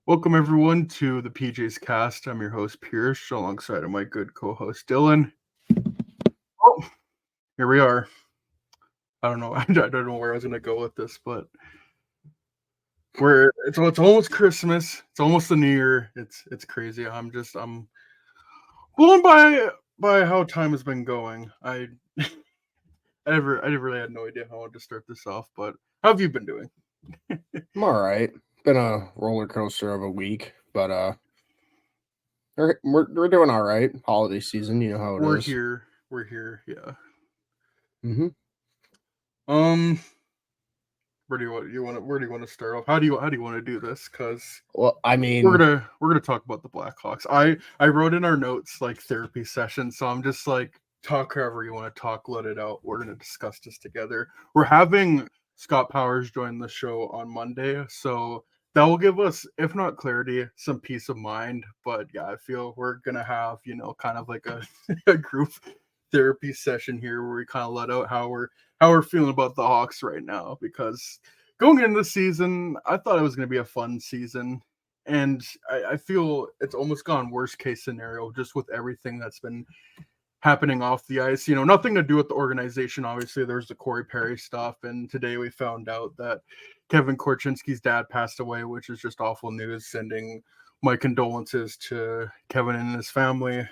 Welcome everyone to the PJ's Cast. I'm your host Pierce, alongside of my good co-host Dylan. Oh, here we are. I don't know. I don't know where I was gonna go with this, but it's almost Christmas. It's almost the New Year. It's crazy. I'm blown by how time has been going. I never really had no idea how I wanted to start this off, but how have you been doing? I'm all right. Been a roller coaster of a week, but we're doing all right. Holiday season, you know how it We're is. here. We're here. Yeah. Mm-hmm. Um. Where do you want to start off? How do you want to do this? Because Well, I we're mean, gonna we're gonna talk about the Blackhawks. I wrote in our notes like therapy session, so I'm just like talk however you want to talk, let it out. We're gonna discuss this together. We're having Scott Powers join the show on Monday, so that will give us, if not clarity, some peace of mind. But yeah, I feel we're gonna have kind of like a, a group therapy session here where we kind of let out how we're feeling about the Hawks right now because going into the season, I thought it was going to be a fun season, and I feel it's almost gone worst case scenario just with everything that's been happening off the ice. Nothing to do with the organization. Obviously, there's the Corey Perry stuff, and today we found out that Kevin Korchinski's dad passed away, which is just awful news. Sending my condolences to Kevin and his family.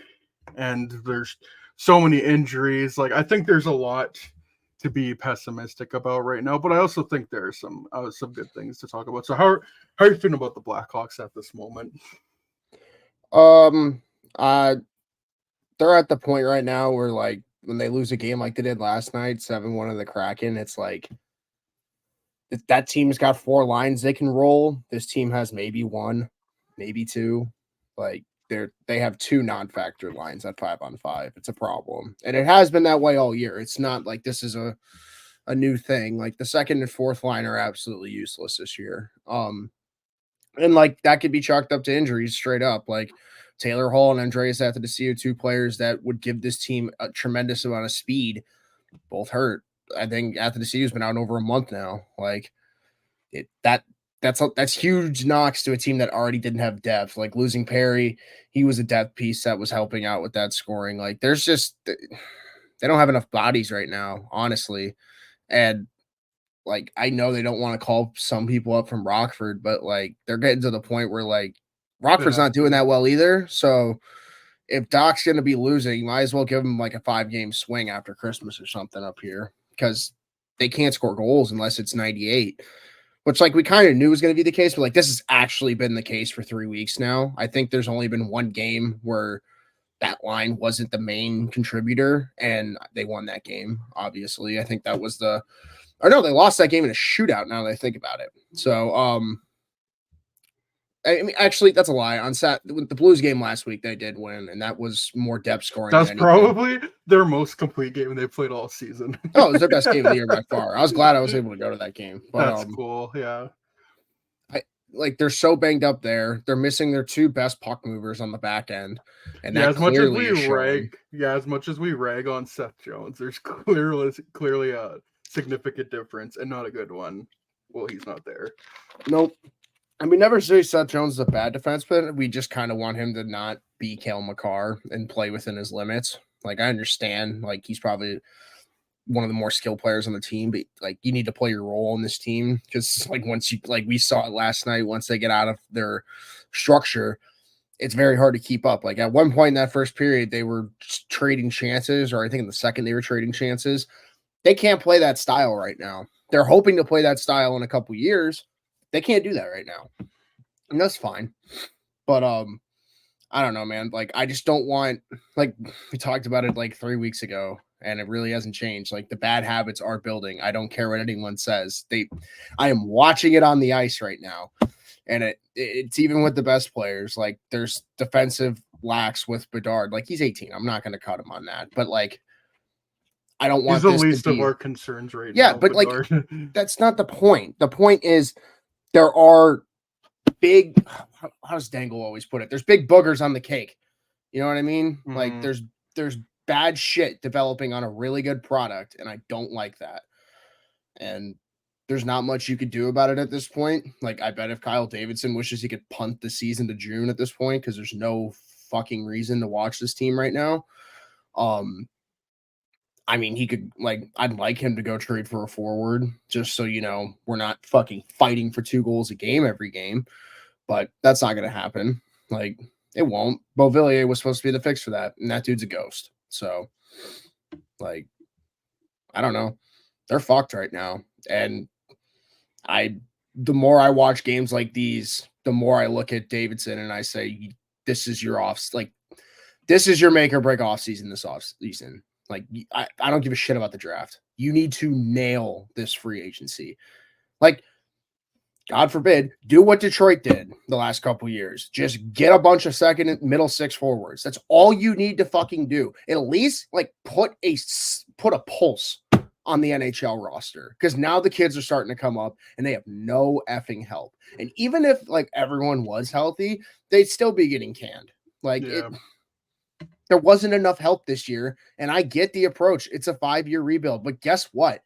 And there's so many injuries. Like I think there's a lot to be pessimistic about right now, but I also think there's some good things to talk about. So how are you feeling about the Blackhawks at this moment? um, uh, they're at the point right now where like when they lose a game like they did last night, 7-1 of the Kraken, it's like if that team's got four lines they can roll. This team has maybe one, maybe two. Like they have two non-factor lines at 5-on-5. It's a problem, and it has been that way all year. It's not like this is a new thing. Like the second and fourth line are absolutely useless this year. And like that could be chalked up to injuries straight up. Like Taylor Hall and Andreas Athanasiou, two players that would give this team a tremendous amount of speed, both hurt. I think Athanasiou's been out over a month now. Like it that's huge knocks to a team that already didn't have depth. Like losing Perry, he was a depth piece that was helping out with that scoring. Like there's just they don't have enough bodies right now, honestly. And like I know they don't want to call some people up from Rockford, but like they're getting to the point where like It Rockford's not doing happens. that well either. So if Doc's going to be losing, you might as well give him like a 5-game swing after Christmas or something up here because they can't score goals unless it's 98, which like we kind of knew was going to be the case, but like this has actually been the case for 3 weeks now. I think there's only been one game where that line wasn't the main contributor and they won that game. Obviously, I think that was or no, they lost that game in a shootout. Now that I think about it, so I mean, actually, that's a lie. On with the Blues game last week, they did win, and that was more depth scoring than That's anything. probably their most complete game they played all season. Oh, it was their best game of the year by far. I was glad I was able to go to that game, but That's cool. Yeah. I like they're so banged up there. They're missing their two best puck movers on the back end, and Yeah, that as much as clearly we is showing. rag, yeah, as much as we rag on Seth Jones, there's clearly a significant difference and not a good one. Well, he's not there. Nope. And we never say Seth Jones is a bad defenseman. We just kind of want him to not be Kale McCarr and play within his limits. Like I understand, like he's probably one of the more skilled players on the team, but like you need to play your role in this team because like once you like we saw it last night, once they get out of their structure, it's very hard to keep up. Like at one point in that first period, they were trading chances, or I think in the second they were trading chances. They can't play that style right now. They're hoping to play that style in a couple years. They can't do that right now, and that's fine. But I don't know, man. Like, I just don't want, like, we talked about it like 3 weeks ago, and it really hasn't changed. Like, the bad habits are building. I don't care what anyone says. I am watching it on the ice right now, and it's even with the best players. Like, there's defensive lacks with Bedard. Like, he's 18. I'm not going to cut him on that, but like, I don't He's want the this to least of be. our concerns right Yeah, now, but like, Bedard. that's not the point. The point is there are big. How does Dangle always put it? There's big boogers on the cake. You know what I mean? Like Hmm. there's bad shit developing on a really good product, and I don't like that. And there's not much you could do about it at this point. Like, I bet if Kyle Davidson wishes he could punt the season to June at this point, because there's no fucking reason to watch this team right now. I mean, he could, like, I'd like him to go trade for a forward, just so, we're not fucking fighting for 2 goals a game every game. But that's not going to happen. Like, it won't. Beauvillier was supposed to be the fix for that, and that dude's a ghost. So, like, I don't know. They're fucked right now. And the more I watch games like these, the more I look at Davidson and I say, this is your this is your make or break off season this off season. Like, I don't give a shit about the draft. You need to nail this free agency. Like, God forbid, do what Detroit did the last couple years. Just get a bunch of second and middle 6 forwards. That's all you need to fucking do. At least, like, put a pulse on the NHL roster, because now the kids are starting to come up and they have no effing help. And even if, like, everyone was healthy, they'd still be getting canned. Like, there wasn't enough help this year, and I get the approach. It's a 5-year rebuild, but guess what?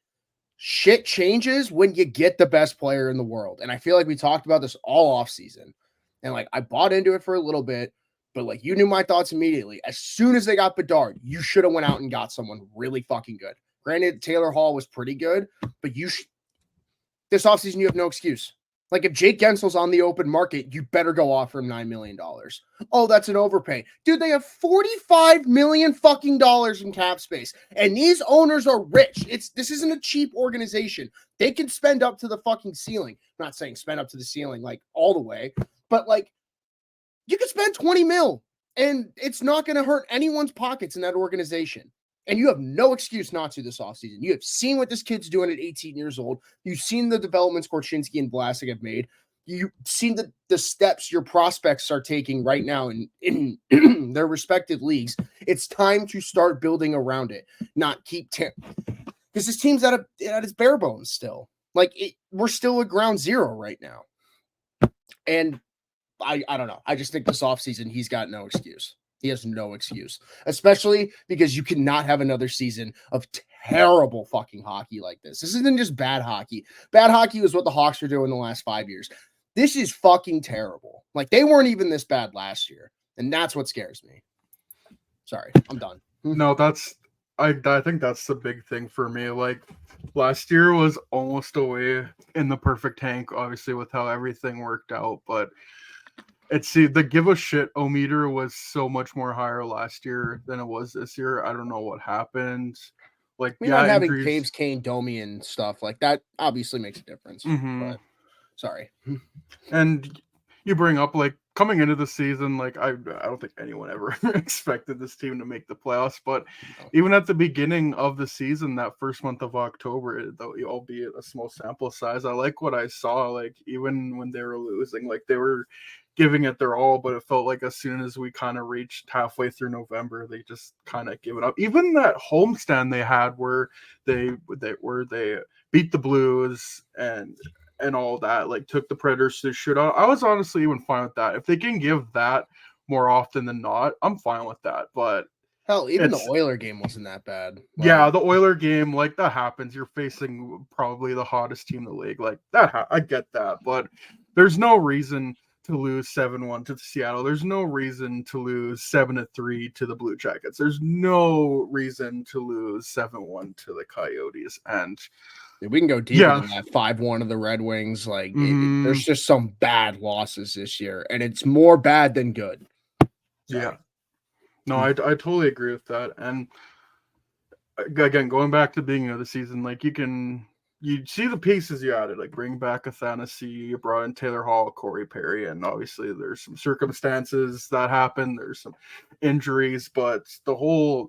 Shit changes when you get the best player in the world. And I feel like we talked about this all off season. And, like, I bought into it for a little bit, but, like, you knew my thoughts immediately. As soon as they got Bedard, you should have went out and got someone really fucking good. Granted, Taylor Hall was pretty good, but this offseason, you have no excuse. Like, if Jake Gensel's on the open market, you better go offer him $9 million. Oh, that's an overpay. Dude, they have $45 million fucking dollars in cap space. And these owners are rich. This isn't a cheap organization. They can spend up to the fucking ceiling. I'm not saying spend up to the ceiling, like, all the way, but, like, you could spend 20 mil and it's not going to hurt anyone's pockets in that organization. And you have no excuse not to this offseason. You have seen what this kid's doing at 18 years old. You've seen the developments Korchinski and Vlasic have made. You've seen the steps your prospects are taking right now in their respective leagues. It's time to start building around it, not keep because this team's at its bare bones still. Like, we're still at ground zero right now. And I don't know. I just think this offseason, he's got no excuse. He has no excuse, especially because you cannot have another season of terrible fucking hockey like this. This isn't just bad hockey. Bad hockey was what the Hawks were doing the last 5 years. This is fucking terrible. Like, they weren't even this bad last year, and that's what scares me. Sorry, I'm done. No, I think that's the big thing for me. Like, last year was almost away in the perfect tank, obviously, with how everything worked out, but the give a shit o-meter was so much more higher last year than it was this year. I don't know what happened. Like, not having Taves, Kane, Domi, and stuff like that obviously makes a difference. Mm-hmm. But sorry. And you bring up, like, coming into the season, like, I don't think anyone ever expected this team to make the playoffs. But even at the beginning of the season, that first month of October, though, albeit a small sample size, I like what I saw. Like, even when they were losing, like, they were giving it their all, but it felt like as soon as we kind of reached halfway through November, they just kind of gave it up. Even that homestand they had where they beat the Blues and all that, like, took the Predators to the shootout. I was honestly even fine with that. If they can give that more often than not, I'm fine with that. But hell, even the Oiler game wasn't that bad. Yeah, the Oiler game, like, that happens. You're facing probably the hottest team in the league. Like, that, I get that, but there's no reason to lose 7-1 to Seattle. There's no reason to lose 7-3 to the Blue Jackets. There's no reason to lose 7-1 to the Coyotes. And we can go deeper than that. 5-1 of the Red Wings. Like, there's just some bad losses this year, and it's more bad than good. Sorry. Yeah. No, I totally agree with that. And again, going back to the beginning of the season, like, you see the pieces you added, like bring back Athanasi, you brought in Taylor Hall, Corey Perry, and obviously there's some circumstances that happen. There's some injuries, but the whole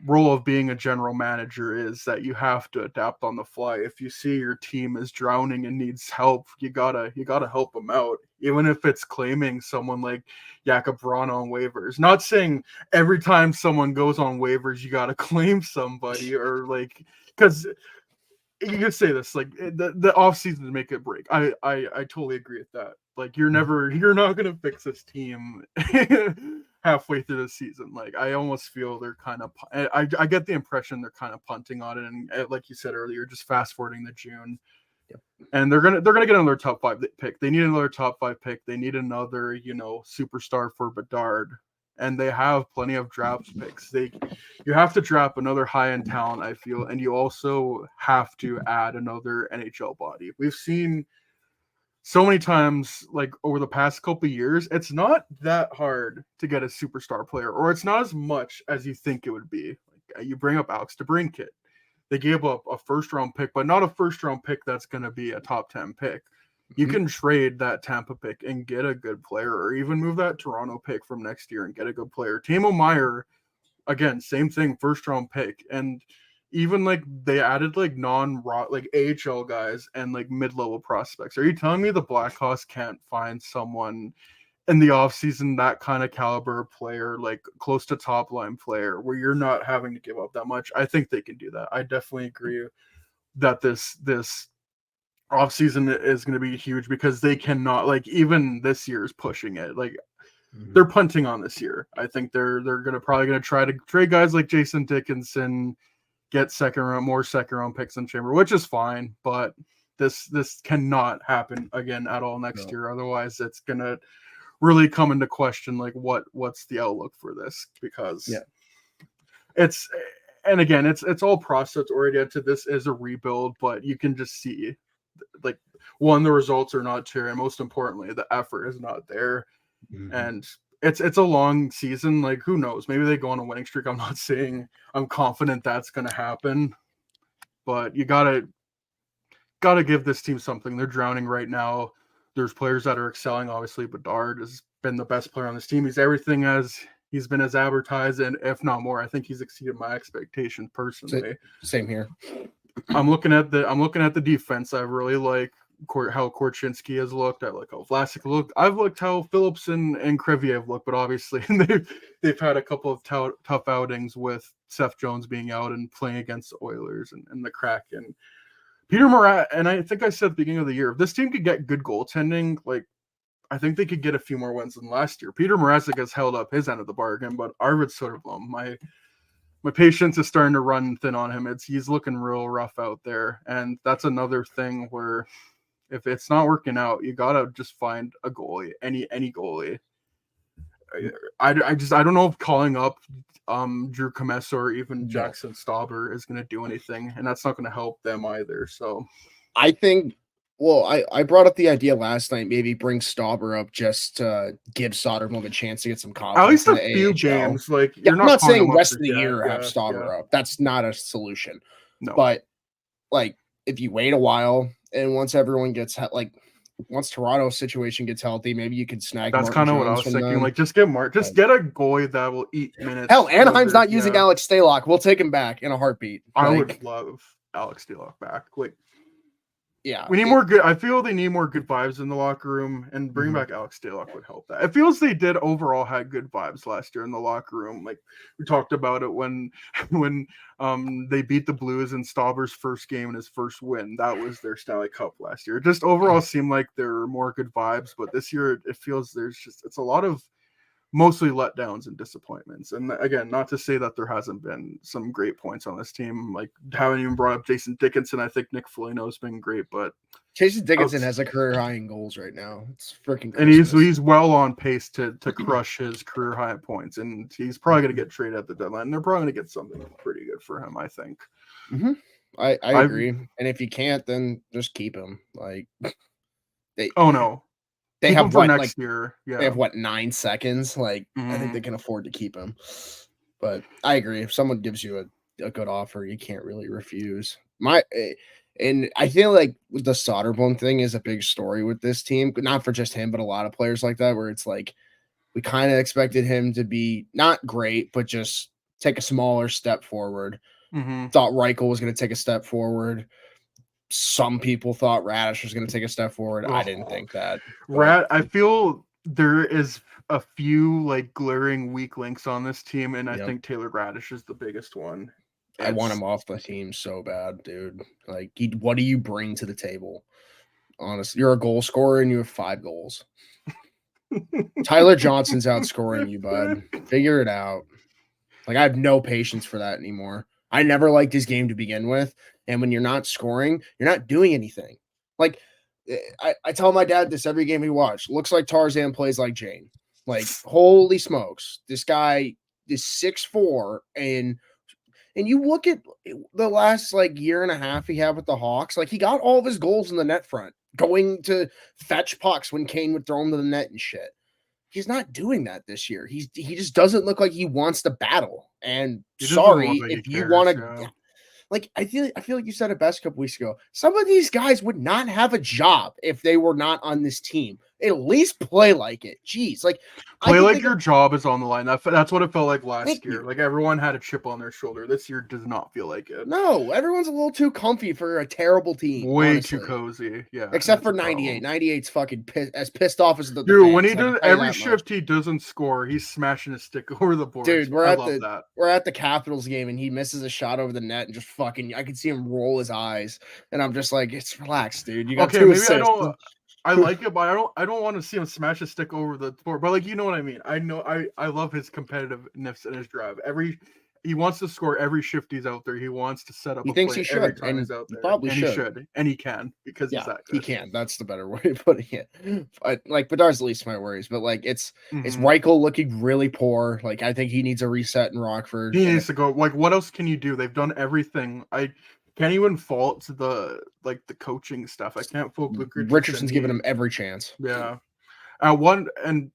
role of being a general manager is that you have to adapt on the fly. If you see your team is drowning and needs help, you gotta help them out, even if it's claiming someone like Jakub Vrana on waivers. Not saying every time someone goes on waivers you gotta claim somebody, or like, because you could say this, like, the off season to make it break. I totally agree with that. Like, you're not gonna fix this team halfway through the season. Like, I almost feel they're kind of, I get the impression they're kind of punting on it, and like you said earlier, just fast forwarding to June, Yep. And they're gonna get another top 5 pick. They need another top 5 pick. They need another, superstar for Bedard. And they have plenty of draft picks. You have to draft another high-end talent, I feel, and you also have to add another NHL body. We've seen so many times, like over the past couple of years, it's not that hard to get a superstar player, or it's not as much as you think it would be. Like, you bring up Alex DeBrincat. They gave up a first-round pick, but not a first-round pick that's going to be a top 10 pick. You can trade that Tampa pick and get a good player, or even move that Toronto pick from next year and get a good player. Timo Meier, again, same thing, first round pick. And even like they added like like AHL guys and like mid-level prospects. Are you telling me the Blackhawks can't find someone in the offseason, that kind of caliber player, like close to top line player, where you're not having to give up that much? I think they can do that. I definitely agree that this offseason is going to be huge, because they cannot, like, even this year is pushing it. Like, they're punting on this year. I think they're probably gonna try to trade guys like Jason Dickinson, get more second round picks in Chamber, which is fine, but this cannot happen again at all next year. Otherwise, it's gonna really come into question, like, what's the outlook for this, because it's, and again, it's all process oriented. This is a rebuild, but you can just see, like, one, the results are not there, and most importantly, the effort is not there. And it's a long season. Like, who knows? Maybe they go on a winning streak. I'm not saying I'm confident that's going to happen, but you gotta give this team something. They're drowning right now. There's players that are excelling. Obviously, Bedard has been the best player on this team. He's everything as he's been as advertised, and if not more. I think he's exceeded my expectations personally. Same here. I'm looking at the defense. I really like how Korchinski has looked. I like how Vlasic looked. I've looked how Phillips and Crevier have looked, but obviously they've had a couple of tough outings with Seth Jones being out and playing against the Oilers and the Kraken. Peter Mrazek, and I think I said at the beginning of the year, if this team could get good goaltending, like, I think they could get a few more wins than last year. Peter Mrazek has held up his end of the bargain, but Arvid Soderblom, my patience is starting to run thin on him. He's looking real rough out there, and that's another thing where, if it's not working out, you gotta just find a goalie, any goalie. I don't know if calling up Drew Comessa or even Jackson Stauber is going to do anything, and that's not going to help them either. So I think, well, I brought up the idea last night, maybe bring Stauber up just to give Soderblom a chance to get some confidence. At least a few games. Like, I'm not saying rest of the year have Stauber up. That's not a solution. No. But, like, if you wait a while, and once everyone gets once Toronto's situation gets healthy, maybe you could snag. That's kind of what I was thinking. Them. Like, just get get a goalie that will eat minutes. Hell, Anaheim's not using Alex Stalock. We'll take him back in a heartbeat. I would love Alex Stalock back. Like, yeah, we need more good. I feel they need more good vibes in the locker room, and bringing back Alex Stalock would help that. It feels they did overall had good vibes last year in the locker room. Like, we talked about it when they beat the Blues in Stauber's first game and his first win. That was their Stanley Cup last year. It just overall seemed like there were more good vibes, but this year it feels it's a lot of mostly letdowns and disappointments. And again, not to say that there hasn't been some great points on this team. Like, haven't even brought up Jason Dickinson. I think Nick Foligno's been great, but Jason Dickinson has a career high in goals right now. It's freaking and he's well on pace to crush his career high points, and he's probably going to get traded at the deadline. They're probably going to get something pretty good for him, I think. I agree. And if you can't, then just keep him. Like, they have for next year. Yeah, they have 9 seconds. Like, I think they can afford to keep him. But I agree. If someone gives you a good offer, you can't really refuse. And I feel like the Soderblom thing is a big story with this team, not for just him, but a lot of players like that, where it's like we kind of expected him to be not great, but just take a smaller step forward. Thought Reichel was going to take a step forward. Some people thought Radish was going to take a step forward. I didn't think that. I feel there is a few like glaring weak links on this team, and I think Taylor Radish is the biggest one. I want him off the team so bad, dude. Like, what do you bring to the table? Honestly, you're a goal scorer and you have 5 goals. Tyler Johnson's outscoring you, bud. Figure it out. Like, I have no patience for that anymore. I never liked his game to begin with. And when you're not scoring, you're not doing anything. Like, I tell my dad this every game we watch. Looks like Tarzan, plays like Jane. Like, holy smokes, this guy is 6'4", and you look at the last like year and a half he had with the Hawks. Like, he got all of his goals in the net front, going to fetch pucks when Kane would throw him to the net and shit. He's not doing that this year. He just doesn't look like he wants to battle. And sorry like if he you cares, want to. yeah. Like, I feel like you said it best a couple weeks ago. Some of these guys would not have a job if they were not on this team. At least play like it. Jeez, like, Play like your job is on the line. That's what it felt like last year. you. Like, everyone had a chip on their shoulder. This year does not feel like it. No, everyone's a little too comfy for a terrible team. Way honestly. too cozy. Yeah. Except for 98. 98's fucking pissed off as the dude. fans. When he does every shift he doesn't score, he's smashing his stick over the board. Dude, we're at the Capitals game and he misses a shot over the net and just fucking, I can see him roll his eyes, and I'm just like, it's relaxed, dude. You got two assists. I like it, but I don't want to see him smash his stick over the board. But, like, you know what I mean. I love his competitiveness and his drive. He wants to score every shift he's out there. He wants to set up. He thinks he should, every time and he's out there. Probably and should. He should, and he can, because he's that good. He can. That's the better way of putting it. But, like, Bedard's the least of my worries. But, like, it's Reichel looking really poor. Like, I think he needs a reset in Rockford. He needs to go. Like, what else can you do? They've done everything. I can't even fault the coaching stuff. I can't fault Luke Richardson. Richardson's giving him every chance. Yeah. And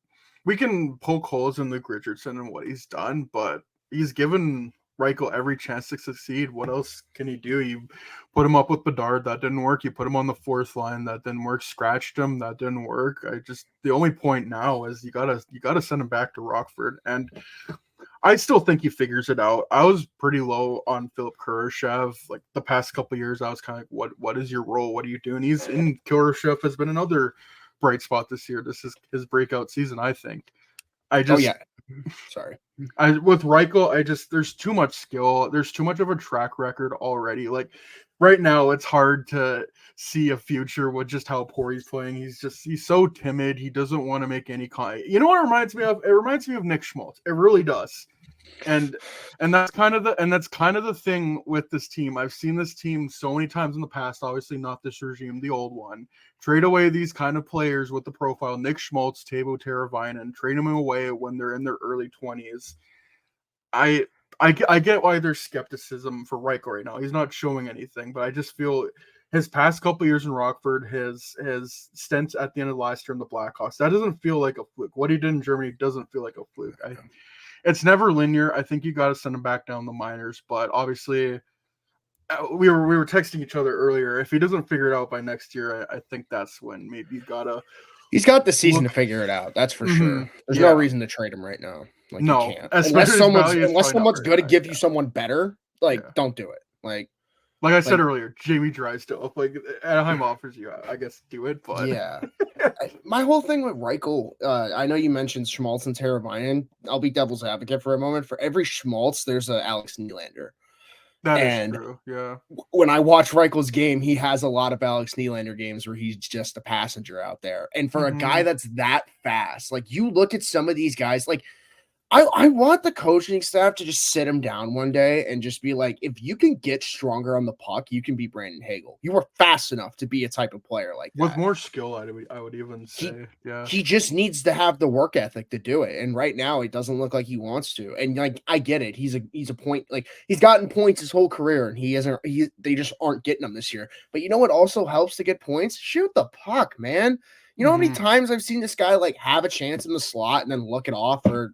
we can poke holes in Luke Richardson and what he's done, but he's given Reichel every chance to succeed. What else can he do? You put him up with Bedard, that didn't work. You put him on the fourth line, that didn't work. Scratched him, that didn't work. The only point now is you gotta send him back to Rockford, and I still think he figures it out. I was pretty low on Philip Kurashev. Like, the past couple of years, I was kind of like, what is your role? What are you doing? Kurashev has been another bright spot this year. This is his breakout season, I think. Sorry. With Reichel, there's too much skill. There's too much of a track record already. Like, right now, it's hard to see a future with just how poor he's playing. He's so timid. He doesn't want to make any You know what it reminds me of? It reminds me of Nick Schmaltz. It really does. And that's kind of the thing with this team. I've seen this team so many times in the past, obviously not this regime, the old one, trade away these kind of players with the profile, Nick Schmaltz, Teuvo Teravainen, trade them away when they're in their early 20s. I get why there's skepticism for Reichel right now. He's not showing anything, but I just feel his past couple years in Rockford, his stints at the end of last year in the Blackhawks, that doesn't feel like a fluke. What he did in Germany doesn't feel like a fluke. It's never linear. I think you got to send him back down the minors, but obviously we were texting each other earlier. If he doesn't figure it out by next year, I think that's when maybe you gotta. He's got the season to figure it out. That's for sure. There's no reason to trade him right now. Like, no, you can't. Unless someone's going to give you someone better, don't do it. Like I said earlier, Jamie Drysdale. Like, Anaheim offers you, I guess do it. But yeah, my whole thing with Reichel, I know you mentioned Schmaltz and Teravainen. I'll be devil's advocate for a moment. For every Schmaltz, there's a Alex Nylander. That is true. Yeah. When I watch Reichel's game, he has a lot of Alex Nylander games where he's just a passenger out there. And for a guy that's that fast, like, you look at some of these guys, like, I want the coaching staff to just sit him down one day and just be like, if you can get stronger on the puck, you can be Brandon Hagel. You are fast enough to be a type of player like that. With more skill, I would even say. He just needs to have the work ethic to do it. And right now, it doesn't look like he wants to. And, like, I get it. He's a point. Like, he's gotten points his whole career, and they just aren't getting them this year. But you know what also helps to get points? Shoot the puck, man. You know how many times I've seen this guy, like, have a chance in the slot and then look it off for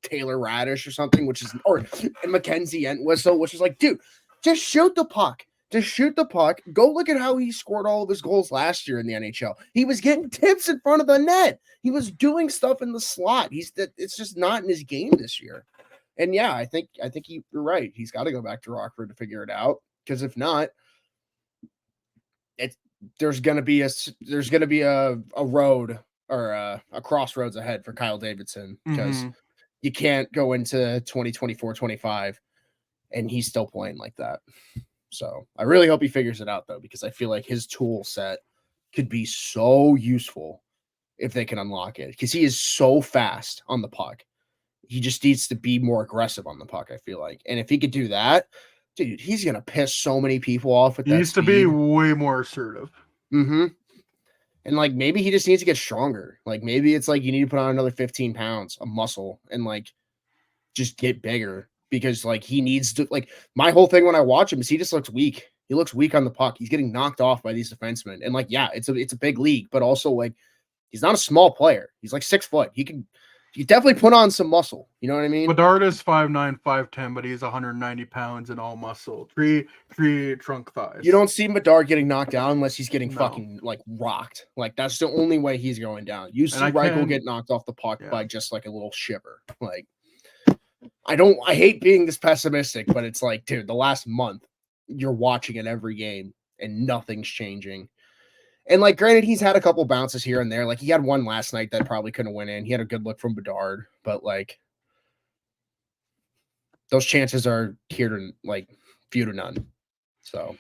Taylor Radish or something, and Mackenzie Entwistle, which is like, dude, just shoot the puck. Just shoot the puck. Go look at how he scored all of his goals last year in the NHL. He was getting tips in front of the net. He was doing stuff in the slot. It's just not in his game this year. And yeah, I think you're right. He's got to go back to Rockford to figure it out. Because if not, there's gonna be a road or a crossroads ahead for Kyle Davidson, because you can't go into 2024-25 and he's still playing like that. So I really hope he figures it out, though, because I feel like his tool set could be so useful if they can unlock it, because he is so fast on the puck. He just needs to be more aggressive on the puck, I feel like. And if he could do that, dude, he's going to piss so many people off with that. He needs to be way more assertive. Mm-hmm. And like maybe he just needs to get stronger. Like maybe it's like you need to put on another 15 pounds of muscle and like just get bigger because like he needs to like my whole thing when I watch him is he just looks weak. He looks weak on the puck. He's getting knocked off by these defensemen. And like, yeah, it's a big league, but also like he's not a small player. He's like 6 foot. He can definitely put on some muscle. You know what I mean? Bedard is 5'9", 5'10", but he's 190 pounds and all muscle. Three trunk thighs. You don't see Bedard getting knocked down unless he's getting No. fucking like rocked. Like that's the only way he's going down. You see Reichel get knocked off the puck by just like a little shiver. Like I hate being this pessimistic, but it's like, dude, the last month you're watching it every game and nothing's changing. And like, granted, he's had a couple bounces here and there. Like he had one last night that probably couldn't went in. He had a good look from Bedard, but like those chances are here to like few to none. So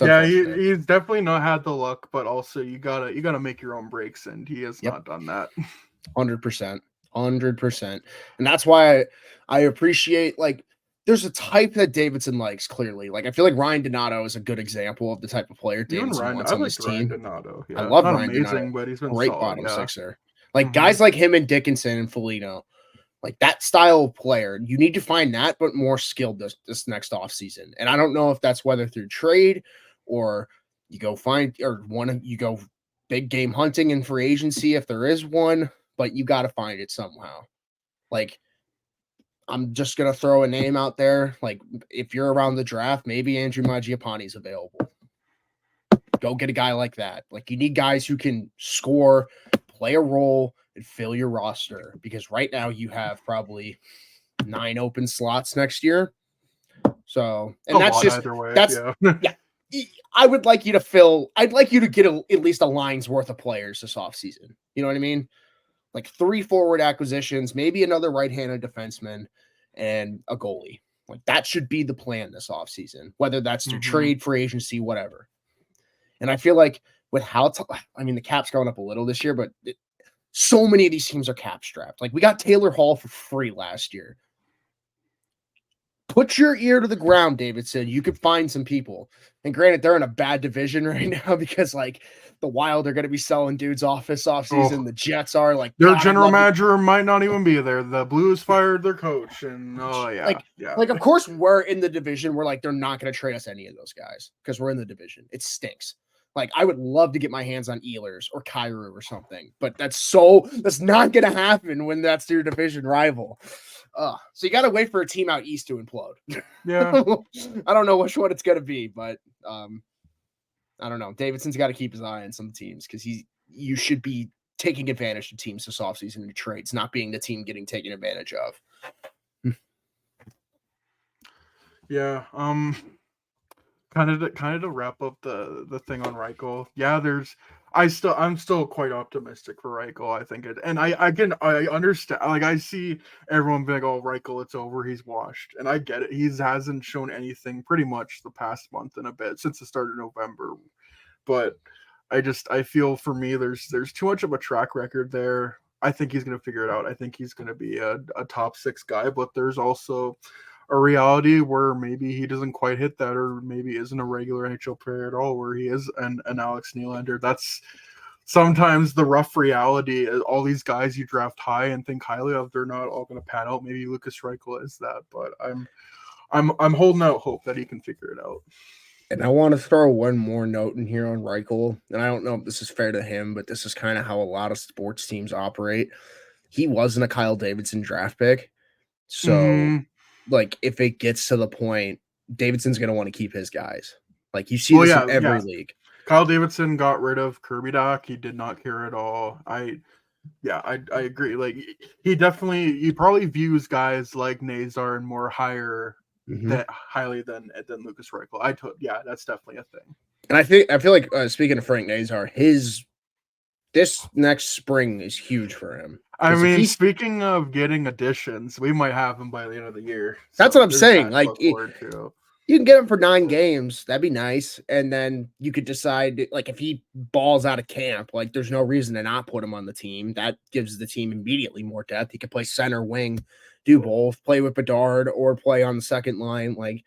yeah, he's definitely not had the luck, but also you gotta make your own breaks, and he has not done that. 100%, and that's why I appreciate like there's a type that Davidson likes clearly. Like I feel like Ryan Donato is a good example of the type of player Davidson wants on this team. Donato, yeah. I love not Ryan amazing, Donato. But he's been great solid, bottom yeah. sixer. Like guys like him and Dickinson and Foligno. Like that style of player, you need to find that, but more skilled this next offseason. And I don't know if that's whether through trade or you go find or you go big game hunting in free agency if there is one, but you got to find it somehow. Like I'm just gonna throw a name out there. Like if you're around the draft, maybe Andrew Mangiapane's available. Go get a guy like that. Like you need guys who can score, play a role, and fill your roster because right now you have probably 9 open slots next year. So, and that's just either way, that's yeah. I would like you to fill. I'd like you to get at least a line's worth of players this offseason. You know what I mean? Like 3 forward acquisitions, maybe another right-handed defenseman, and a goalie. Like that should be the plan this offseason, whether that's through trade, free agency, whatever. And I feel like with how the cap's going up a little this year, but so many of these teams are cap strapped. Like we got Taylor Hall for free last year. Put your ear to the ground, Davidson. You could find some people. And granted, they're in a bad division right now because like the Wild are going to be selling dudes off this offseason. The Jets are like their general manager might not even be there. The Blues fired their coach, and like of course we're in the division. We're like they're not going to trade us any of those guys because we're in the division. It stinks. Like I would love to get my hands on Ehlers or Kyrou or something, but that's not going to happen when that's your division rival. So you got to wait for a team out east to implode. Yeah, I don't know which one it's going to be, but I don't know. Davidson's got to keep his eye on some teams because you should be taking advantage of teams this offseason in trades, not being the team getting taken advantage of. Yeah. Kind of to wrap up the thing on Reichel. Yeah, I'm still quite optimistic for Reichel. I think and I understand. Like I see everyone being like, "Oh, Reichel, it's over. He's washed," and I get it. He hasn't shown anything pretty much the past month and a bit since the start of November. But I feel for me there's too much of a track record there. I think he's gonna figure it out. I think he's gonna be a top 6 guy, but there's also a reality where maybe he doesn't quite hit that, or maybe isn't a regular NHL player at all, where he is an Alex Nylander. That's sometimes the rough reality. All these guys you draft high and think highly of, they're not all going to pan out. Maybe Lucas Reichel is that, but I'm holding out hope that he can figure it out. And I want to throw one more note in here on Reichel, and I don't know if this is fair to him, but this is kind of how a lot of sports teams operate. He wasn't a Kyle Davidson draft pick, so like if it gets to the point, Davidson's going to want to keep his guys. Like you see this in every league. Kyle Davidson got rid of Kirby Dach. He did not care at all. I agree. Like he probably views guys like Nazar and more highly than Lucas Reichel. That's definitely a thing. And I feel like speaking of Frank Nazar, this next spring is huge for him. I mean, speaking of getting additions, we might have him by the end of the year. That's what I'm saying. Like, you can get him for 9 games. That'd be nice. And then you could decide, like, if he balls out of camp, like, there's no reason to not put him on the team. That gives the team immediately more depth. He could play center, wing, do both, play with Bedard or play on the second line. Like,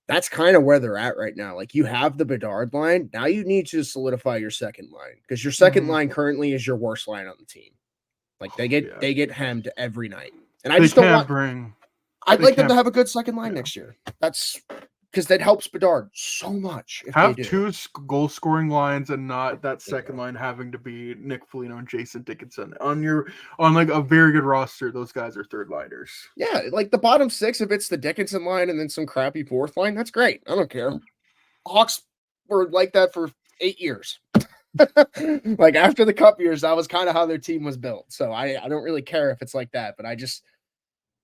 that's kind of where they're at right now. Like you have the Bedard line. Now you need to solidify your second line because your second line currently is your worst line on the team. Like they get hemmed every night. And I just don't want I'd like them to have a good second line next year. That's because that helps Bedard so much. If have they do. two goal scoring lines and not that second line having to be Nick Foligno and Jason Dickinson on like a very good roster. Those guys are third liners. Yeah, like the bottom six, if it's the Dickinson line and then some crappy fourth line, that's great. I don't care. Hawks were like that for 8 years. Like after the cup years, that was kind of how their team was built. So I don't really care if it's like that, but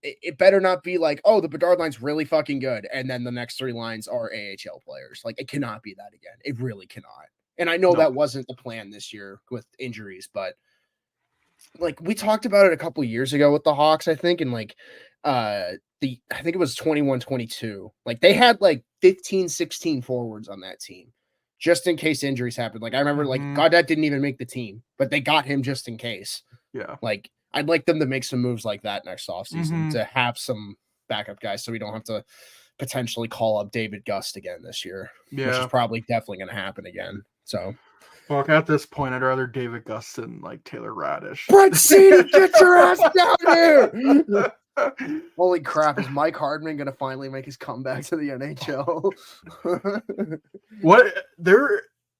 it better not be like, oh, the Bedard line's really fucking good, and then the next 3 lines are AHL players. Like it cannot be that again. It really cannot. And I know that wasn't the plan this year with injuries, but like we talked about it a couple years ago with the Hawks, I think, and like I think it was 21-22. Like they had like 15, 16 forwards on that team just in case injuries happened. Like I remember like Gaudette didn't even make the team, but they got him just in case. Yeah. Like I'd like them to make some moves like that next offseason to have some backup guys so we don't have to potentially call up David Gust again this year, which is probably definitely going to happen again. So, fuck, at this point, I'd rather David Gust than like Taylor Radish. Brett City, get your ass down here! Holy crap, is Mike Hardman going to finally make his comeback to the NHL?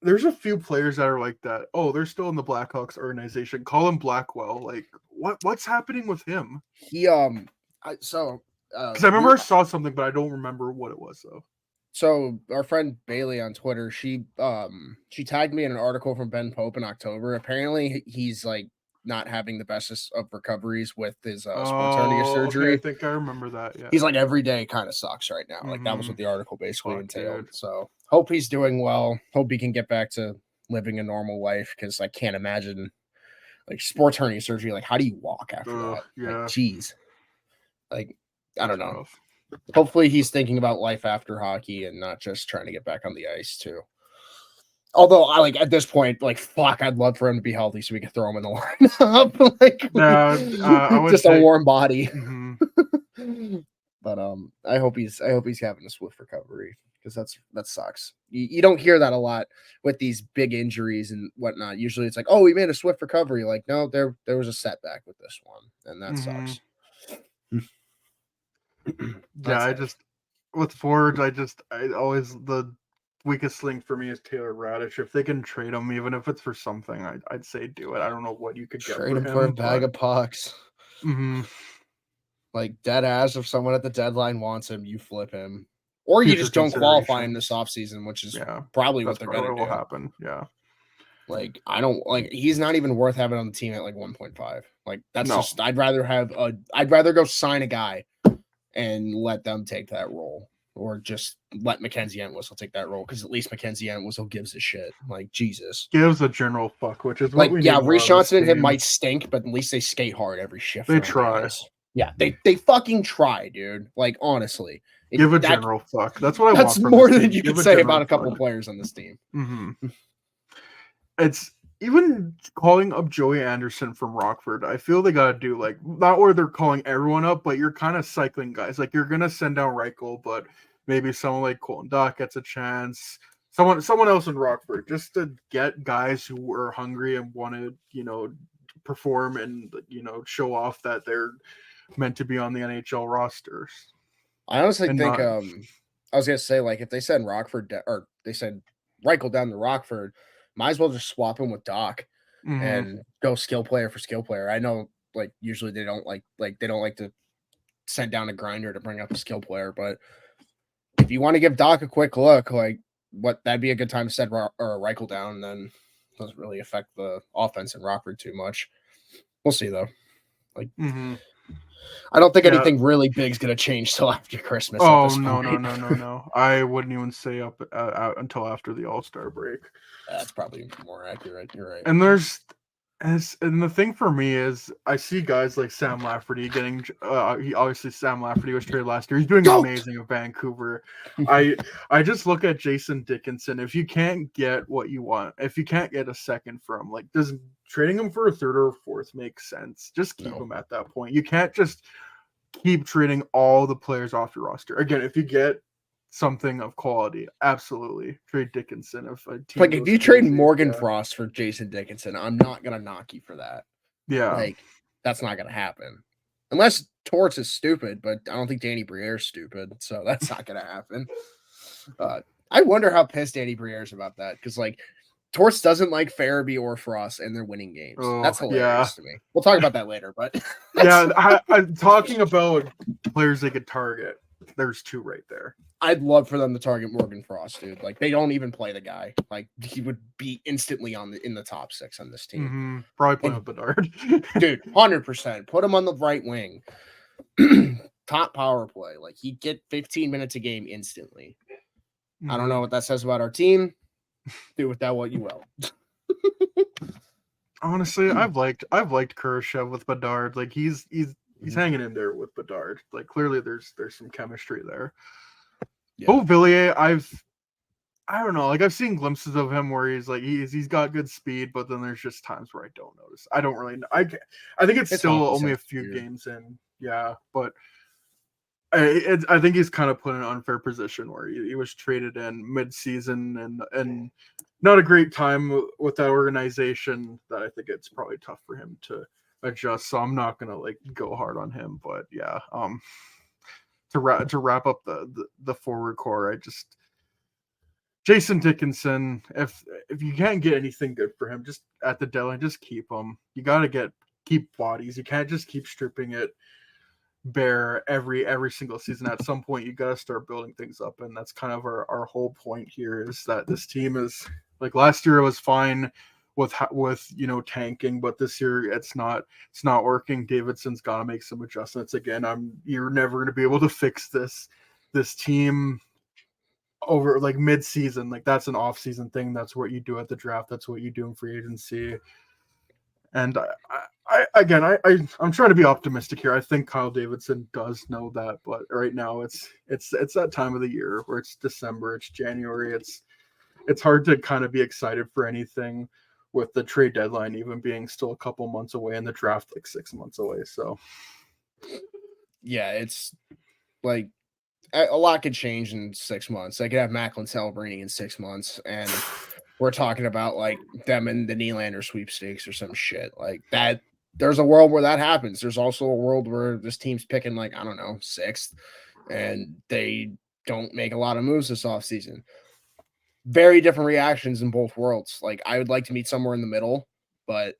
There's a few players that are like that. Oh, they're still in the Blackhawks organization. Colin Blackwell, like what's happening with him? He because I remember I saw something, but I don't remember what it was though. So our friend Bailey on Twitter, she tagged me in an article from Ben Pope in October. Apparently, he's like not having the bestest of recoveries with his sports hernia surgery. Okay, I think I remember that. Yeah, he's like every day kind of sucks right now. Like that was what the article basically entailed. Dude. So hope he's doing well. Hope he can get back to living a normal life because I can't imagine like sports hernia surgery. Like how do you walk after that? Yeah, like, geez. Like I don't know. Rough. Hopefully he's thinking about life after hockey and not just trying to get back on the ice too. Although I like at this point, like fuck, I'd love for him to be healthy so we could throw him in the lineup. Like just a warm body. But I hope he's having a swift recovery because that sucks. You don't hear that a lot with these big injuries and whatnot. Usually it's like, oh, we made a swift recovery. Like, no, there was a setback with this one, and that sucks. Yeah, I just with forwards, I always the weakest link for me is Taylor Radish. If they can trade him, even if it's for something, I'd say do it. I don't know what you could trade him for a bag of pucks. Like dead ass. If someone at the deadline wants him, you flip him, or you just don't qualify in this offseason, which is probably what they're going to do. Happen. Yeah. Like I don't like. He's not even worth having on the team at like 1.5. Like that's just. I'd rather go sign a guy and let them take that role, or just let Mackenzie Entwistle take that role because at least Mackenzie Entwistle gives a shit. Like Jesus gives a general fuck, which is what like Reece Johnson and him might stink, but at least they skate hard every shift. They try. Yeah, they fucking try, dude. Like honestly, give a general fuck. That's what I want. That's more than you could say about a couple players on this team. It's. Even calling up Joey Anderson from Rockford, I feel they got to do like not where they're calling everyone up, but you're kind of cycling guys. Like you're gonna send down Reichel, but maybe someone like Colton Dach gets a chance. Someone else in Rockford, just to get guys who were hungry and want to perform and show off that they're meant to be on the NHL rosters. I honestly think I was gonna say like if they send Rockford or they send Reichel down to Rockford. Might as well just swap him with Doc and go skill player for skill player. I know, like usually they don't like to send down a grinder to bring up a skill player, but if you want to give Doc a quick look, like that'd be a good time to send Reichel down. And then it doesn't really affect the offense in Rockford too much. We'll see though. Like I don't think anything really big is gonna change till after Christmas. Oh no! I wouldn't even say up until after the All-Star break. That's probably more accurate. You're right. And and the thing for me is I see guys like Sam Lafferty getting. Sam Lafferty was traded last year. He's doing amazing in Vancouver. I just look at Jason Dickinson. If you can't get what you want, if you can't get a second from, like, does trading him for a third or a fourth make sense? Just keep him at that point. You can't just keep trading all the players off your roster. Again, if you get something of quality, absolutely trade Dickinson if a team Like if goes you trade crazy. Morgan Frost for Jason Dickinson, I'm not gonna knock you for that. Yeah. Like that's not gonna happen. Unless Torts is stupid, but I don't think Danny Briere's stupid, so that's not gonna happen. I wonder how pissed Danny Briere's about that, because like Torts doesn't like Farabee or Frost, and they're winning games. That's hilarious to me. We'll talk about that later, but I'm talking about players they could target. There's two right there. I'd love for them to target Morgan Frost, dude. Like they don't even play the guy. Like he would be instantly in the top 6 on this team. Probably playing with Bedard. Dude, 100%. Put him on the right wing. Top power play. Like he'd get 15 minutes a game instantly. I don't know what that says about our team. Do with that what you will. Honestly, I've liked Kurashev with Bedard. Like he's hanging in there with Bedard. Like clearly there's some chemistry there. Yeah. Beauvillier, I don't know. Like I've seen glimpses of him where he's like he's got good speed, but then there's just times where I don't notice. I don't really know. I think it's still only a few games in. Yeah, but I think he's kind of put in an unfair position where he was traded in mid-season and not a great time with that organization. That I think it's probably tough for him to adjust. So I'm not gonna like go hard on him, but yeah. To wrap up the forward core, Jason Dickinson. If you can't get anything good for him, just at the deadline, just keep him. You got to keep bodies. You can't just keep stripping it bare every single season. At some point, you got to start building things up, and that's kind of our whole point here. Is that this team is like last year it was fine with tanking, but this year it's not working. Davidson's got to make some adjustments again. You're never going to be able to fix this team over like mid-season. Like that's an off-season thing. That's what you do at the draft. That's what you do in free agency. And I'm trying to be optimistic here. I think Kyle Davidson does know that, but right now it's that time of the year where it's December, it's January. It's hard to kind of be excited for anything with the trade deadline even being still a couple months away and the draft like 6 months away. So yeah, it's like a lot could change in 6 months. They could have Macklin celebrating in 6 months, and we're talking about like them in the Nylander sweepstakes or some shit like that. There's a world where that happens. There's also a world where this team's picking like, I don't know, 6th, and they don't make a lot of moves this offseason. Very different reactions in both worlds. Like I would like to meet somewhere in the middle, but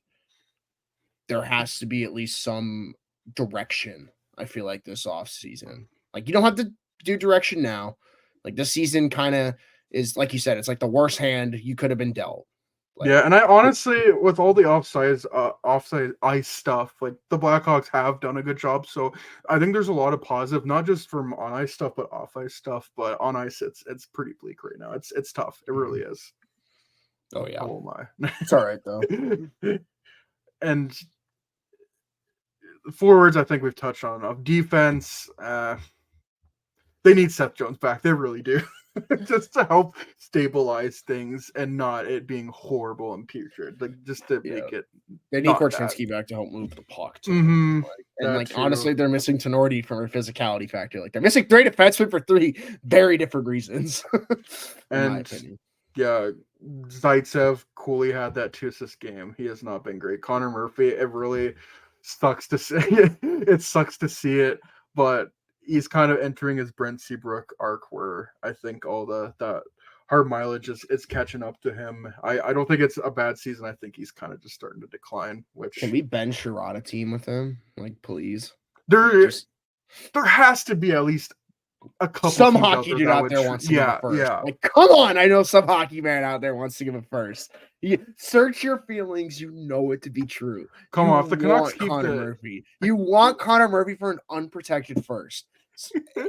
there has to be at least some direction. I feel like this offseason, like you don't have to do direction now. Like this season kind of is, like you said, it's like the worst hand you could have been dealt. Like, yeah, and I honestly, with all the offside ice stuff, like the Blackhawks have done a good job. So I think there's a lot of positive, not just from on ice stuff, but off ice stuff. But on ice, it's pretty bleak right now. It's tough. It really is. Oh yeah. Oh my. It's all right though. And forwards, I think we've touched on enough. Defense, they need Seth Jones back. They really do. Just to help stabilize things and not it being horrible and putrid. Like just to make it. They need Korchinski back to help move the puck too. Honestly, they're missing Tenorti from a physicality factor. Like they're missing 3 defensemen for 3 very different reasons. And my opinion. Yeah, Zaitsev, Cooley had that 2-assist game. He has not been great. Connor Murphy, it really sucks to see. It sucks to see it, but he's kind of entering his Brent Seabrook arc where I think all that hard mileage is catching up to him. I don't think it's a bad season. I think he's kind of just starting to decline. Which can we bench Sherrod team with him? Like, please. There has to be at least a couple. Some hockey dude out there wants to give a first. Yeah. Like, come on! I know some hockey man out there wants to give a first. You search your feelings. You know it to be true. Come on, if the Canucks keep Connor Murphy. You want Connor Murphy for an unprotected first.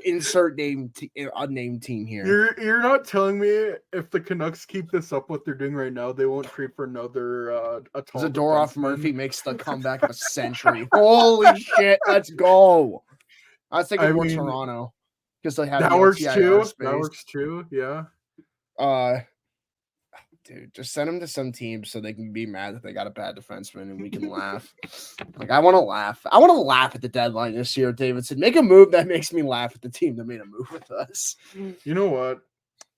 Insert unnamed team here. You're not telling me if the Canucks keep this up, what they're doing right now, they won't trade for another Zadorov Murphy makes the comeback of a century. Holy shit, let's go. I was thinking more Toronto because they have that works too. That works too. Yeah. dude, just send him to some team so they can be mad that they got a bad defenseman and we can laugh. Like, I want to laugh. I want to laugh at the deadline this year, Davidson. Make a move that makes me laugh at the team that made a move with us. You know what?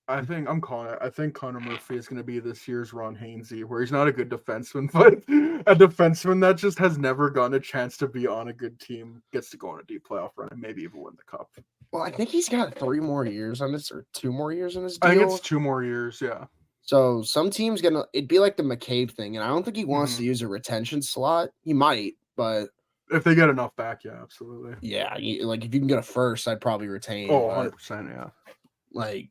I think I'm calling it. I think Connor Murphy is going to be this year's Ron Hainsey, where he's not a good defenseman, but a defenseman that just has never gotten a chance to be on a good team gets to go on a deep playoff run and maybe even win the cup. Well, I think he's got 3 more years on this, or 2 more years on his deal. I think it's 2 more years, yeah. So some teams it'd be like the McCabe thing, and I don't think he wants to use a retention slot. He might, but if they get enough back, yeah, absolutely. Yeah, like if you can get a first, I'd probably retain. Oh, 100%, yeah. Like,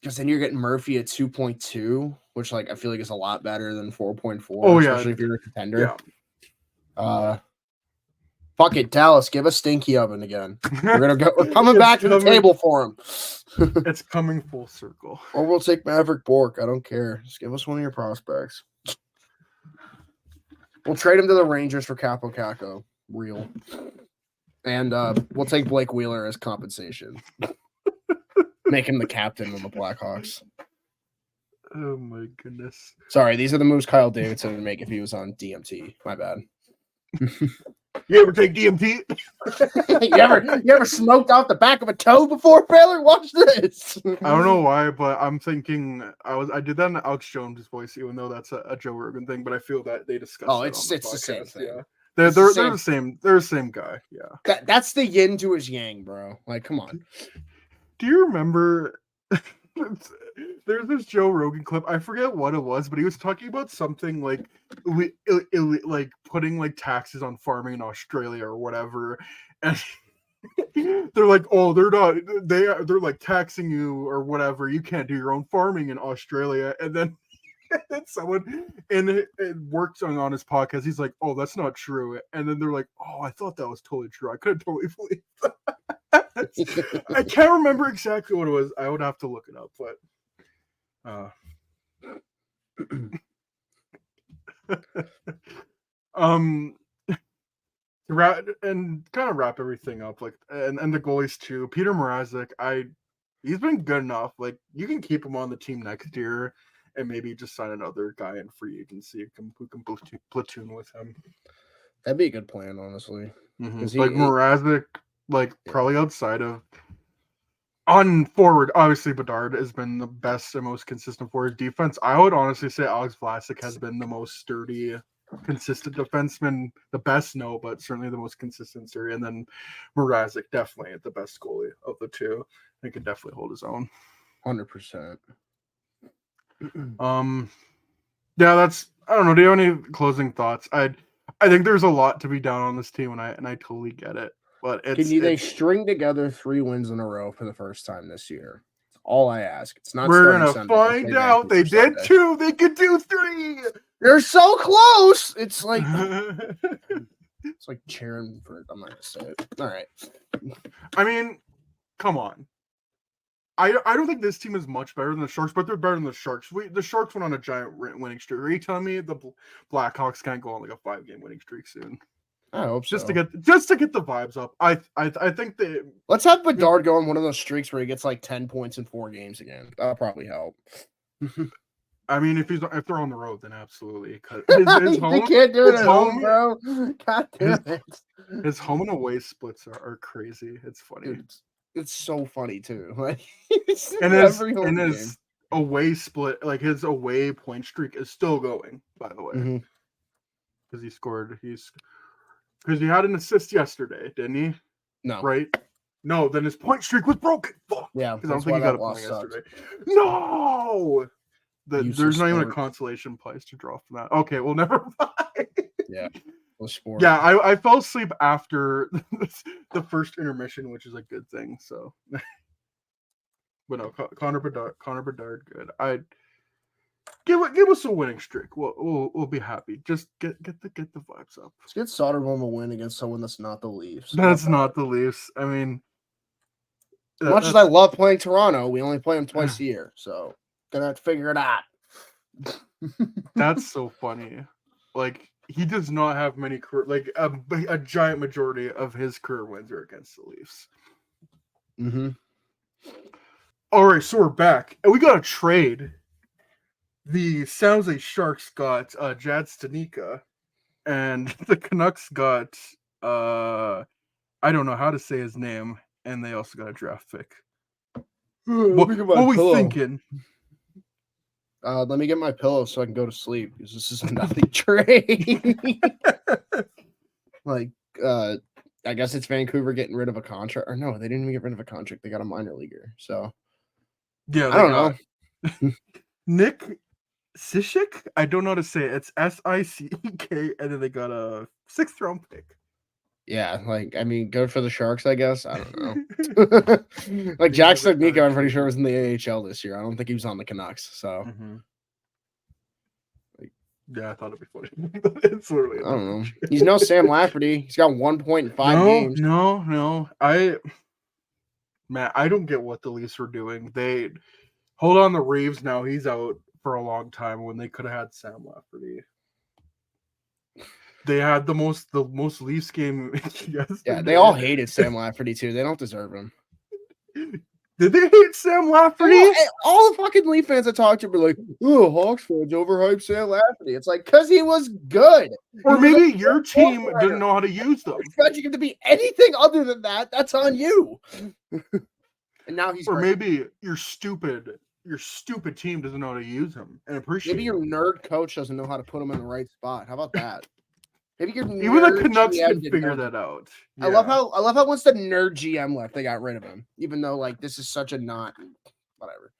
because then you're getting Murphy at 2.2, which like I feel like is a lot better than 4.4. Oh, yeah. Especially if you're a contender. Yeah. Fuck it, Dallas, give us Stinky Oven again. We're coming back to the table for him. It's coming full circle. Or we'll take Maverick Bork. I don't care. Just give us one of your prospects. We'll trade him to the Rangers for Capo Caco. Real. And we'll take Blake Wheeler as compensation. Make him the captain of the Blackhawks. Oh my goodness. Sorry, these are the moves Kyle Davidson would make if he was on DMT. My bad. You ever take DMT? you ever smoked off the back of a toe before, Baylor? Watch this. I don't know why, but I'm thinking I did that in Alex Jones' voice, even though that's a Joe Rogan thing. But I feel that they discussed. Oh, it's the same thing. Yeah, they're the same. They're the same guy. Yeah, that's the yin to his yang, bro. Like, come on. Do you remember? There's this Joe Rogan clip. I forget what it was, but he was talking about something like putting like taxes on farming in Australia or whatever, and they're like, oh, they're not. They're like taxing you or whatever. You can't do your own farming in Australia, and then. And someone it works on his podcast. He's like, "Oh, that's not true." And then they're like, "Oh, I thought that was totally true. I could have totally believed that." I can't remember exactly what it was. I would have to look it up, but wrap everything up, like and the goalies too. Peter Mrazek, he's been good enough. Like, you can keep him on the team next year. And maybe just sign another guy in free agency who can platoon with him. That'd be a good plan, honestly. Mm-hmm. Like Mrazek, probably outside of on forward, obviously Bedard has been the best and most consistent for his defense. I would honestly say Alex Vlasic has been the most sturdy, consistent defenseman. The best, no, but certainly the most consistent sturdy. And then Mrazek definitely the best goalie of the two. He can definitely hold his own. 100%. Yeah, that's, I don't know. Do you have any closing thoughts? I think there's a lot to be down on this team, and I totally get it. But they string together 3 wins in a row for the first time this year? That's all I ask. It's not. We're gonna find out. They did 2. They could do 3. They're so close. It's like it's like cheering for. I'm not gonna say it. All right. I mean, come on. I don't think this team is much better than the Sharks, but they're better than the Sharks. The Sharks went on a giant winning streak. Are you telling me the Blackhawks can't go on like a 5-game winning streak soon? I hope so. Just to get the vibes up. I think they let's have Bedard go on one of those streaks where he gets like 10 points in 4 games again. That'll probably help. I mean, if they're on the road, then absolutely. Because his home, they can't do it at home, bro. God damn it. His home and away splits are crazy. It's funny. Dude, it's so funny too. Like, and his away split, like his away point streak, is still going. By the way, because because he had an assist yesterday, didn't he? No, right? No, then his point streak was broken. Fuck. Yeah, because I don't think he got a point yesterday. No, there's not even a consolation prize to draw from that. Okay, well, never mind. Yeah. Yeah, I fell asleep after the first intermission, which is a good thing. So, but no, Connor Bedard, good. I give us a winning streak. We'll be happy. Just get the vibes up. Let's get Soderblom a win against someone that's not the Leafs. That's not the Leafs. I mean, as much as I love playing Toronto, we only play them twice a year, so gonna have to figure it out. That's so funny. Like, he does not have many career, like a giant majority of his career wins are against the Leafs. Mm-hmm. All right, so we're back, and we got to trade the San Jose Sharks got Jad Stanika, and the Canucks got I don't know how to say his name, and they also got a draft pick. Let me get my What we pillow. thinking? Let me get my pillow so I can go to sleep because this is a nothing trade. Like, I guess it's Vancouver getting rid of a contract. Or no, they didn't even get rid of a contract. They got a minor leaguer. So Yeah, I don't know. Nick Sishik? I don't know how to say it. It's Sick, and then they got a 6th round pick. Yeah, like I mean, good for the Sharks, I guess. I don't know. Like Jack Studnicka, I'm pretty sure was in the AHL this year. I don't think he was on the Canucks. So yeah, I thought it'd be funny. It's literally I don't know. He's no Sam Lafferty. He's got 1 point in 5 games. No. Matt, I don't get what the Leafs were doing. They hold on to Reeves now. He's out for a long time when they could have had Sam Lafferty. They had the most Leafs game. Yeah, they all hated Sam Lafferty too. They don't deserve him. Did they hate Sam Lafferty? All the fucking Leaf fans I talked to were like, "Oh, Hawks fans overhyped Sam Lafferty." It's like because he was good. Or maybe your team didn't know how to use them. Expecting him to be anything other than that, that's on you. And now he's or great. Maybe your stupid team doesn't know how to use him and appreciate. Maybe your nerd coach doesn't know how to put him in the right spot. How about that? Maybe your even the Canucks can figure that out. Yeah. I love how once the nerd GM left, they got rid of him. Even though like this is such a not whatever.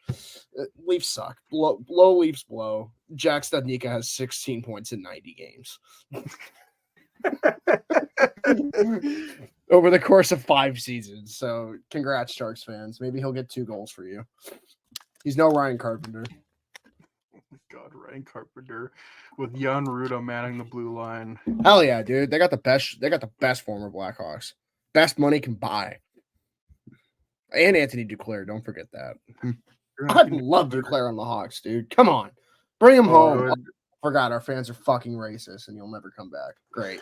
Leafs suck. Blow Leafs blow. Jack Studnicka has 16 points in 90 games. Over the course of 5 seasons. So congrats, Sharks fans. Maybe he'll get 2 goals for you. He's no Ryan Carpenter. God, Ryan Carpenter with Jan Ruda manning the blue line. Hell yeah, dude. They got the best former Blackhawks. Best money can buy. And Anthony Duclair, don't forget that. I'd love Duclair on the Hawks, dude. Come on. Bring him home. Oh, forgot our fans are fucking racist and you'll never come back. Great.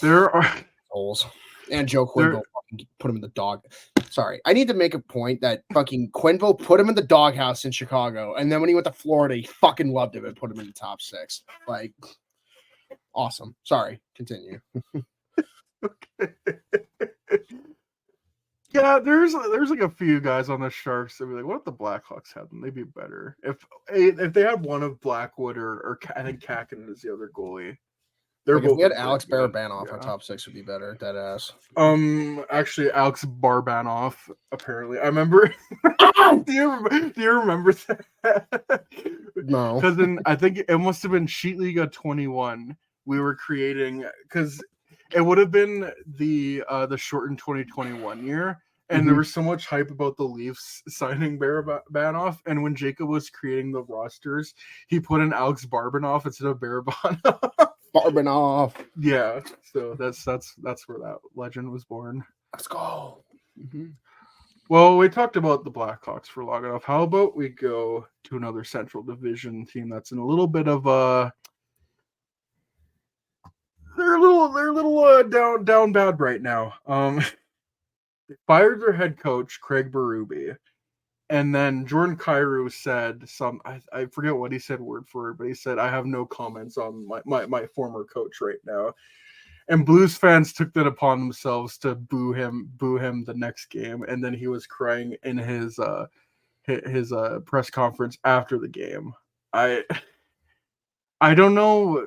There are holes. And Joe Quenneville put him in the dog. Sorry, I need to make a point that fucking Quenneville put him in the doghouse in Chicago, and then when he went to Florida, he fucking loved him and put him in the top 6. Like, awesome. Sorry, continue. Yeah, there's like a few guys on the Sharks that be like, what if the Blackhawks had them? They'd be better if they had one of Blackwood or I think Kakinen is the other goalie. Like if we had Alex Barabanov, our top 6 would be better. Dead ass. Actually, Alex Barabanov. Apparently, I remember. do you remember that? No, because I think it must have been Sheet Liga 21. We were creating because it would have been the shortened 2021 year. And there was so much hype about the Leafs signing Barabanov. And when Jacob was creating the rosters, he put in Alex Barabanov instead of Barabanov. Barabanov. Yeah. So that's where that legend was born. Let's go. Well, we talked about the Blackhawks for long enough. How about we go to another Central Division team that's in a little bit of a they're a little down bad right now. They fired their head coach, Craig Berube, and then Jordan Kyrou said I forget what he said word for word, but he said, I have no comments on my former coach right now. And Blues fans took that upon themselves to boo him the next game, and then he was crying in his press conference after the game. I don't know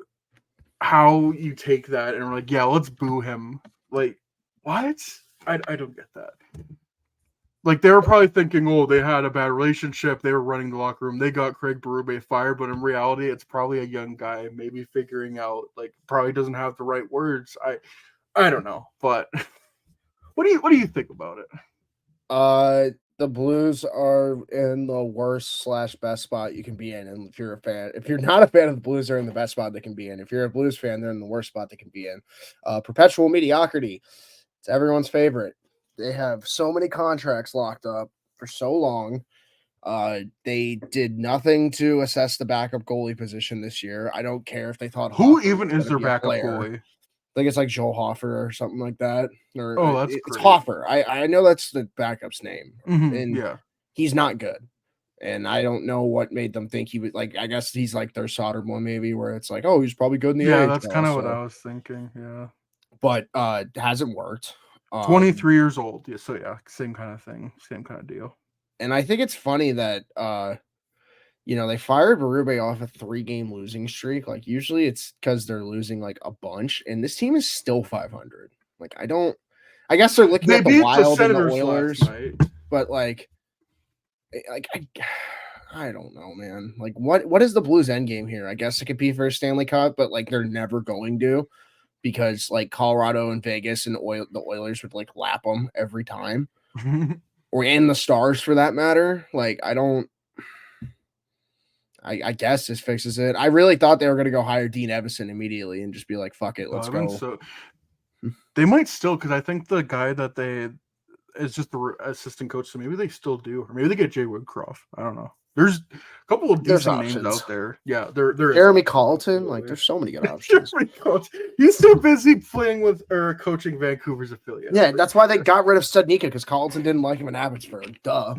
how you take that and we're like, yeah, let's boo him. Like, what? I don't get that. Like, they were probably thinking, oh, they had a bad relationship. They were running the locker room. They got Craig Berube fired. But in reality, it's probably a young guy maybe figuring out, like, probably doesn't have the right words. I don't know. But what do you think about it? The Blues are in the worst / best spot you can be in. And if you're not a fan of the Blues, they're in the best spot they can be in. If you're a Blues fan, they're in the worst spot they can be in. Perpetual mediocrity. It's everyone's favorite. They have so many contracts locked up for so long. They did nothing to assess the backup goalie position this year. I don't care if they thought who even is their backup goalie. I think it's like Joel Hofer or something like that. Or that's it's Hofer. I know that's the backup's name. And he's not good. And I don't know what made them think he was like. I guess he's like their solder one, maybe where it's like, oh, he's probably good in the Yeah, AHL. that's kind of what I was thinking. Yeah, but hasn't worked. 23 years old. Yeah, so yeah, same kind of thing, same kind of deal. And I think it's funny that they fired Berube off a 3-game losing streak. Like usually it's because they're losing like a bunch, and this team is still 500. Like I guess they're looking They at the beat Wild and the Senators Oilers, last night. but I don't know, man. Like what is the Blues end game here? I guess it could be for a Stanley Cup, but like they're never going to, because like Colorado and Vegas and the Oilers would like lap them every time, or in the Stars for that matter. Like I guess this fixes it. I really thought they were going to go hire Dean Evison immediately and just be like, fuck it, let's go. So they might still, because I think the guy that they is just the assistant coach, so maybe they still do, or maybe they get Jay Woodcroft. I don't know. There's a couple of decent names out there. Yeah, there Jeremy Colleton. Like, there's so many good options. He's too busy playing with or coaching Vancouver's affiliate. Yeah, that's why they got rid of Studnicka, because Colleton didn't like him in Abbotsford. Duh.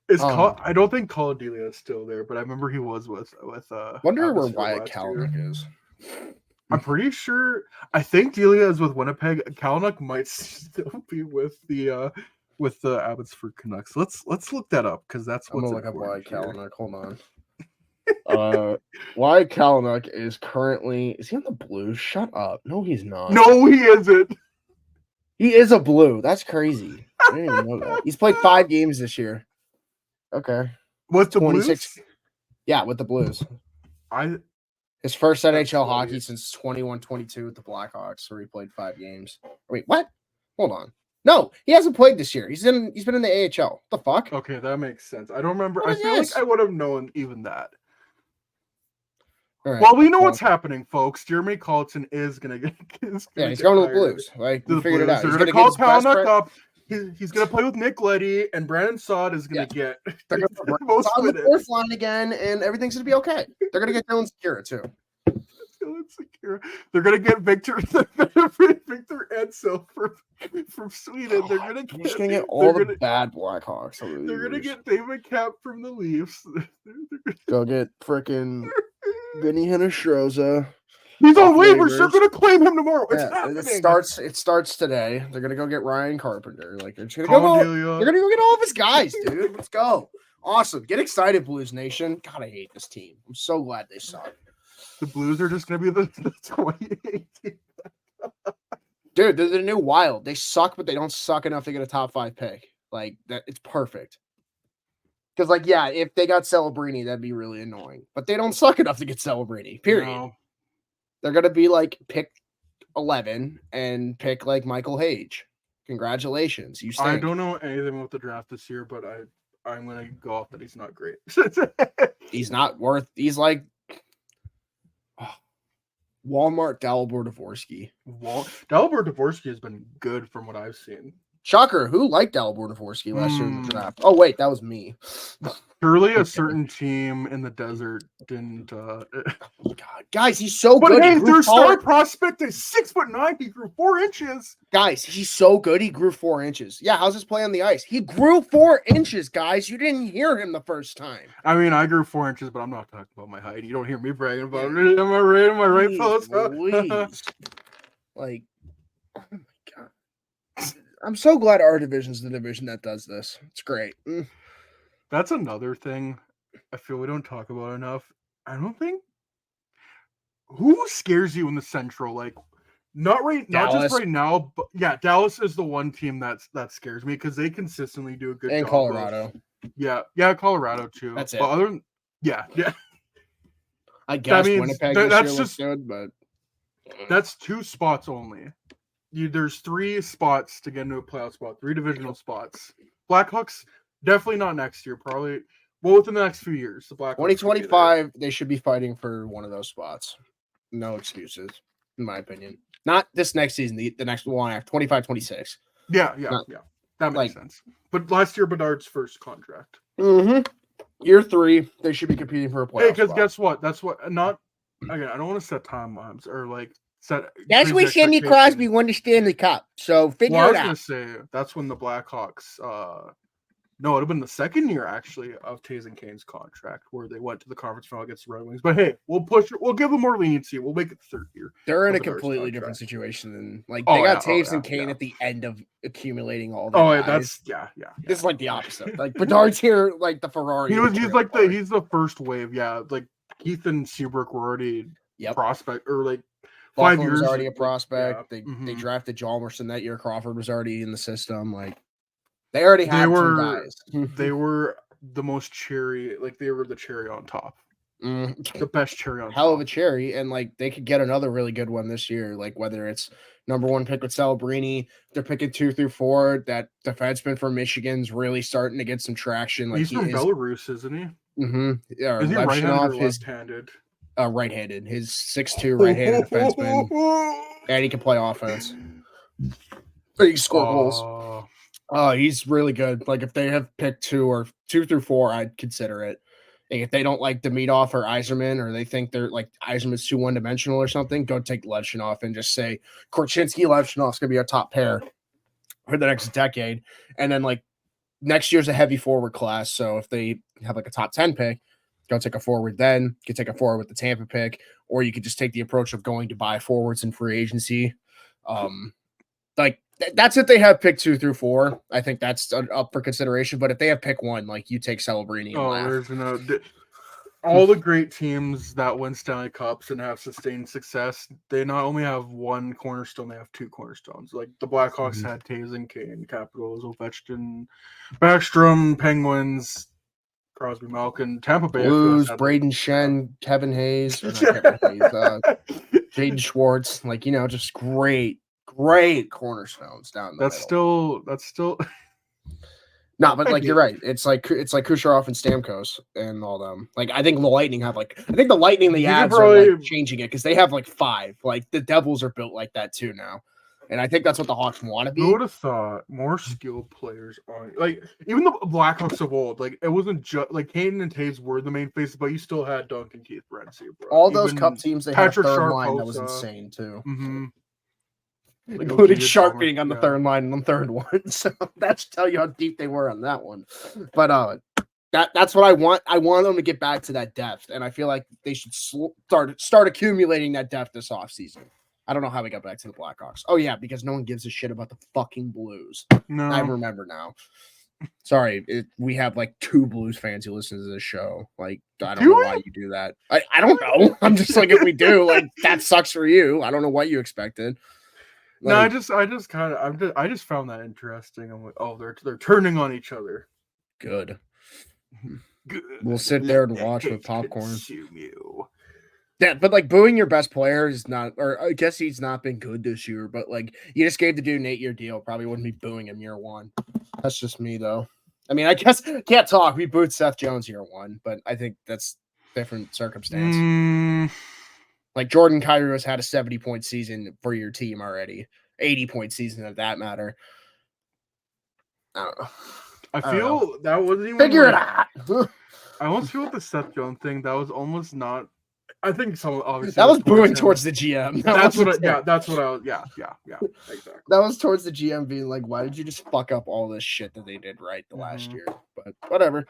I don't think Call Delia is still there, but I remember he was with wonder where Wyatt Kalynuk is. I'm pretty sure. I think Delia is with Winnipeg. Kalynuk might still be with the Abbotsford Canucks. Let's look that up, because that's what's I'm gonna look up Wyatt Kalynuk. Hold on. Wyatt Kalynuk is he on the Blues? Shut up. No, he's not. No, he isn't. He is a Blue. That's crazy. I didn't even know that. He's played 5 games this year. Okay. What's the Blues? Yeah, with the Blues. His first NHL hockey since 21-22 with the Blackhawks, where he played 5 games. Wait, what? Hold on. No, he hasn't played this year. He's been in the AHL. What the fuck? Okay, that makes sense. I don't remember. I feel like I would have known even that. Right. Well, we know what's happening, folks. Jeremy Colleton is gonna get. He's going to the Blues. Like, we figured it out. They're gonna call Kalynuk up. He's gonna play with Nick Leddy, and Brandon Saad is gonna get the most on the fourth line again, and everything's gonna be okay. They're gonna get Dylan Sekera too. They're gonna get Victor Edsel from Sweden. They're gonna get all the bad Blackhawks. They're gonna get David Kapp from the Leafs. Go get frickin' Vinny Hinostroza. He's on waivers. They're gonna claim him tomorrow. It starts today. They're gonna go get Ryan Carpenter. Like they're gonna go get all of his guys, dude. Let's go. Awesome. Get excited, Blues Nation. God, I hate this team. I'm so glad they suck. The Blues are just gonna be the 2018. Dude, they're the new Wild. They suck, but they don't suck enough to get a top 5 pick. Like that, it's perfect. Because, like, yeah, if they got Celebrini, that'd be really annoying. But they don't suck enough to get Celebrini. Period. No. They're gonna be like pick 11 and pick like Michael Hage. Congratulations, you stink. I don't know anything about the draft this year, but I'm gonna go off that he's not great. He's not worth. He's like Walmart Dalibor Dvorsky. Dalibor Dvorsky has been good from what I've seen. Shocker, who liked Dalibor Dvorsky last year in the draft? Oh, wait, that was me. Surely a certain team in the desert didn't. Oh God, guys, he's so good. But hey, their star prospect is 6'9". He grew 4 inches. Guys, he's so good. He grew 4 inches. Yeah, how's his play on the ice? He grew 4 inches, guys. You didn't hear him the first time. I mean, I grew 4 inches, but I'm not talking about my height. You don't hear me bragging about it. Am I right? Am I right, fellas? Like, oh my God. I'm so glad our division's the division that does this. It's great. That's another thing I feel we don't talk about enough. I don't think who scares you in the Central, like not just right now, but yeah, Dallas is the one team that scares me because they consistently do a good job. And Colorado. Yeah, Colorado too. That's it. But other than yeah. I guess Winnipeg this year looks good, but that's 2 spots only. There's 3 spots to get into a playoff spot, 3 divisional spots. Blackhawks, definitely not next year, probably within the next few years. The Blackhawks 2025, they should be fighting for one of those spots. No excuses, in my opinion. Not this next season, the next one after 25-26. Yeah. That makes sense. But last year, Bedard's first contract. Year 3, they should be competing for a playoff. Hey, because guess what? That's what. Not again. I don't want to set timelines or like. That's when Sidney Crosby won the Stanley Cup. So figure it out. I was gonna say that's when the Blackhawks No, it'd have been the second year actually of Tays and Kane's contract where they went to the conference final against the Red Wings. But hey, we'll push it. We'll give them more leniency. We'll make it the third year. They're in a of Bedar's completely different contract. situation than like Oh, they got yeah, Taves and Kane yeah. at the end of accumulating all their Oh, yeah, guys. that's yeah. This is like the opposite. Like Bedard's here, like the Ferrari. He's the first wave. Yeah, like Keith and Seabrook were already prospect or like Buffalo 5 years was already a prospect. Yeah. They drafted Jalmerson that year. Crawford was already in the system. Like they already had two guys. They were the most cherry, like they were the cherry on top. The best cherry on Hell top. of a cherry, and like they could get another really good one this year. Like whether it's number 1 pick with Celebrini, they're picking 2 through 4. That defenseman from Michigan's really starting to get some traction. Like he's from Belarus, isn't he? Yeah, is he right-handed or left-handed? Right-handed. His 6'2" right-handed defenseman, and he can play offense. He can score goals. Oh, he's really good. Like if they have picked 2 through 4, I'd consider it. If they don't like Demidov or Yzerman, or they think they're like Yzerman's too one-dimensional or something, go take Levchinov and just say Korchinski, Levchinov's gonna be our top pair for the next decade. And then like next year's a heavy forward class, so if they have like a top 10 pick, go take a forward. Then you could take a forward with the Tampa pick, or you could just take the approach of going to buy forwards in free agency. Like that's if they have pick 2 through 4. I think that's up for consideration. But if they have pick 1, like you take Celebrini. All the great teams that win Stanley Cups and have sustained success, they not only have 1 cornerstone, they have 2 cornerstones. Like the Blackhawks had Taves and Kane, Capitals, Ovechkin, Backstrom, Penguins, Crosby, Malkin, Tampa Bay Blues, Braden Shen, Kevin Hayes, Jaden Schwartz. Like just great cornerstones down the middle. That's still no, but like you're right. It's like Kucherov and Stamkos and all them. Like I think the Lightning have like the Avs are like changing it because they have like 5. Like the Devils are built like that too now, and I think that's what the Hawks want to be. Who would have thought more skilled players on like even the Blackhawks of old? Like it wasn't just like Hayden and Taves were the main faces, but you still had Duncan Keith, Renzi, bro. All those Cup teams they had a third line that was insane too. Including Sharp being on the third line and the third one. So that should tell you how deep they were on that one. But that's what I want. I want them to get back to that depth, and I feel like they should start accumulating that depth this offseason. I don't know how we got back to the Blackhawks. Oh yeah, because no one gives a shit about the fucking Blues. No, I remember now. Sorry, we have like 2 Blues fans who listen to this show. Like, I don't know why you do that. I don't know. I'm just like, if we do, like, that sucks for you. I don't know what you expected. Like, no, I just found that interesting. I'm like, oh, they're turning on each other. Good. We'll sit there and watch with popcorn. Yeah, but like booing your best player is not, or I guess he's not been good this year, but like you just gave the dude an 8-year deal. Probably wouldn't be booing him year 1. That's just me though. I mean, I guess can't talk. We booed Seth Jones year 1, but I think that's different circumstance. Like Jordan Kyrou has had a 70-point season for your team already. 80-point season of that matter. I don't know. I feel that wasn't even figure it out. I almost feel with the Seth Jones thing, that was almost not. I think some obviously that was booing towards the GM. That's what I was. Yeah, exactly. That was towards the GM being like, why did you just fuck up all this shit that they did right the last year? But whatever.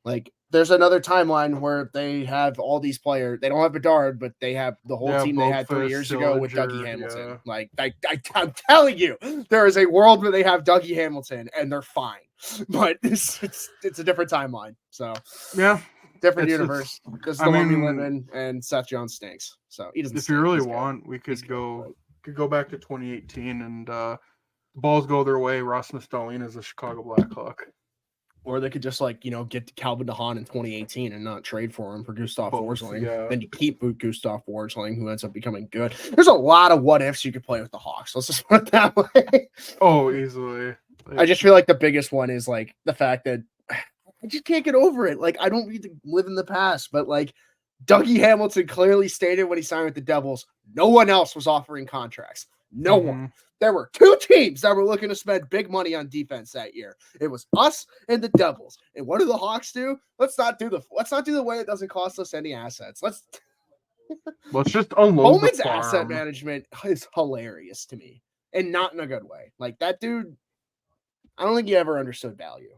Like, there's another timeline where they have all these players. They don't have Bedard, but they have the whole team they had 3 years ago with Dougie Hamilton. Yeah. Like, I'm telling you, there is a world where they have Dougie Hamilton and they're fine. But it's a different timeline. So yeah. Different universe. This is the one we live in, and Seth Jones stinks. So he doesn't. If you really want, we could go back to 2018 and the balls go their way. Rasmus Dahlin is a Chicago Blackhawk. Or they could just get Calvin DeHaan in 2018 and not trade for him for Gustav Forsling. Yeah. Then you keep Gustav Forsling, who ends up becoming good. There's a lot of what ifs you could play with the Hawks. Let's just put it that way. Oh, easily. I just feel like the biggest one is like the fact that I just can't get over it. Like, I don't need to live in the past, but like Dougie Hamilton clearly stated when he signed with the Devils, no one else was offering contracts. No one. There were 2 teams that were looking to spend big money on defense that year. It was us and the Devils. And what do the Hawks do? Let's not do the way it doesn't cost us any assets. Let's just unload Bowman's the farm. Asset management is hilarious to me, and not in a good way. Like that dude, I don't think he ever understood value.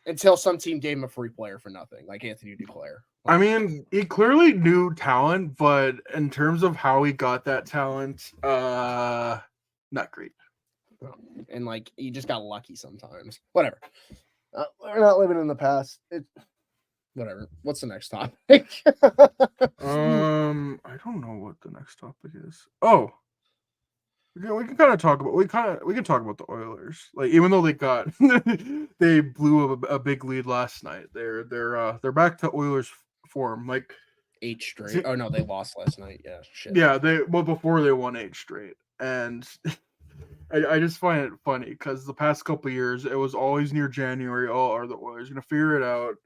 until some team gave him a free player for nothing, like Anthony Duclair. I mean, he clearly knew talent, but in terms of how he got that talent, not great. And like he just got lucky sometimes. Whatever. We're not living in the past. Whatever. What's the next topic? I don't know what the next topic is. Oh, we can kind of talk about we can talk about the Oilers. Like even though they got they blew a big lead last night, they're back to Oilers form. Like 8 straight. Oh no, they lost last night. Yeah, shit. Yeah, before they won 8 straight, and I just find it funny because the past couple of years it was always near January. Oh, are the Oilers gonna figure it out?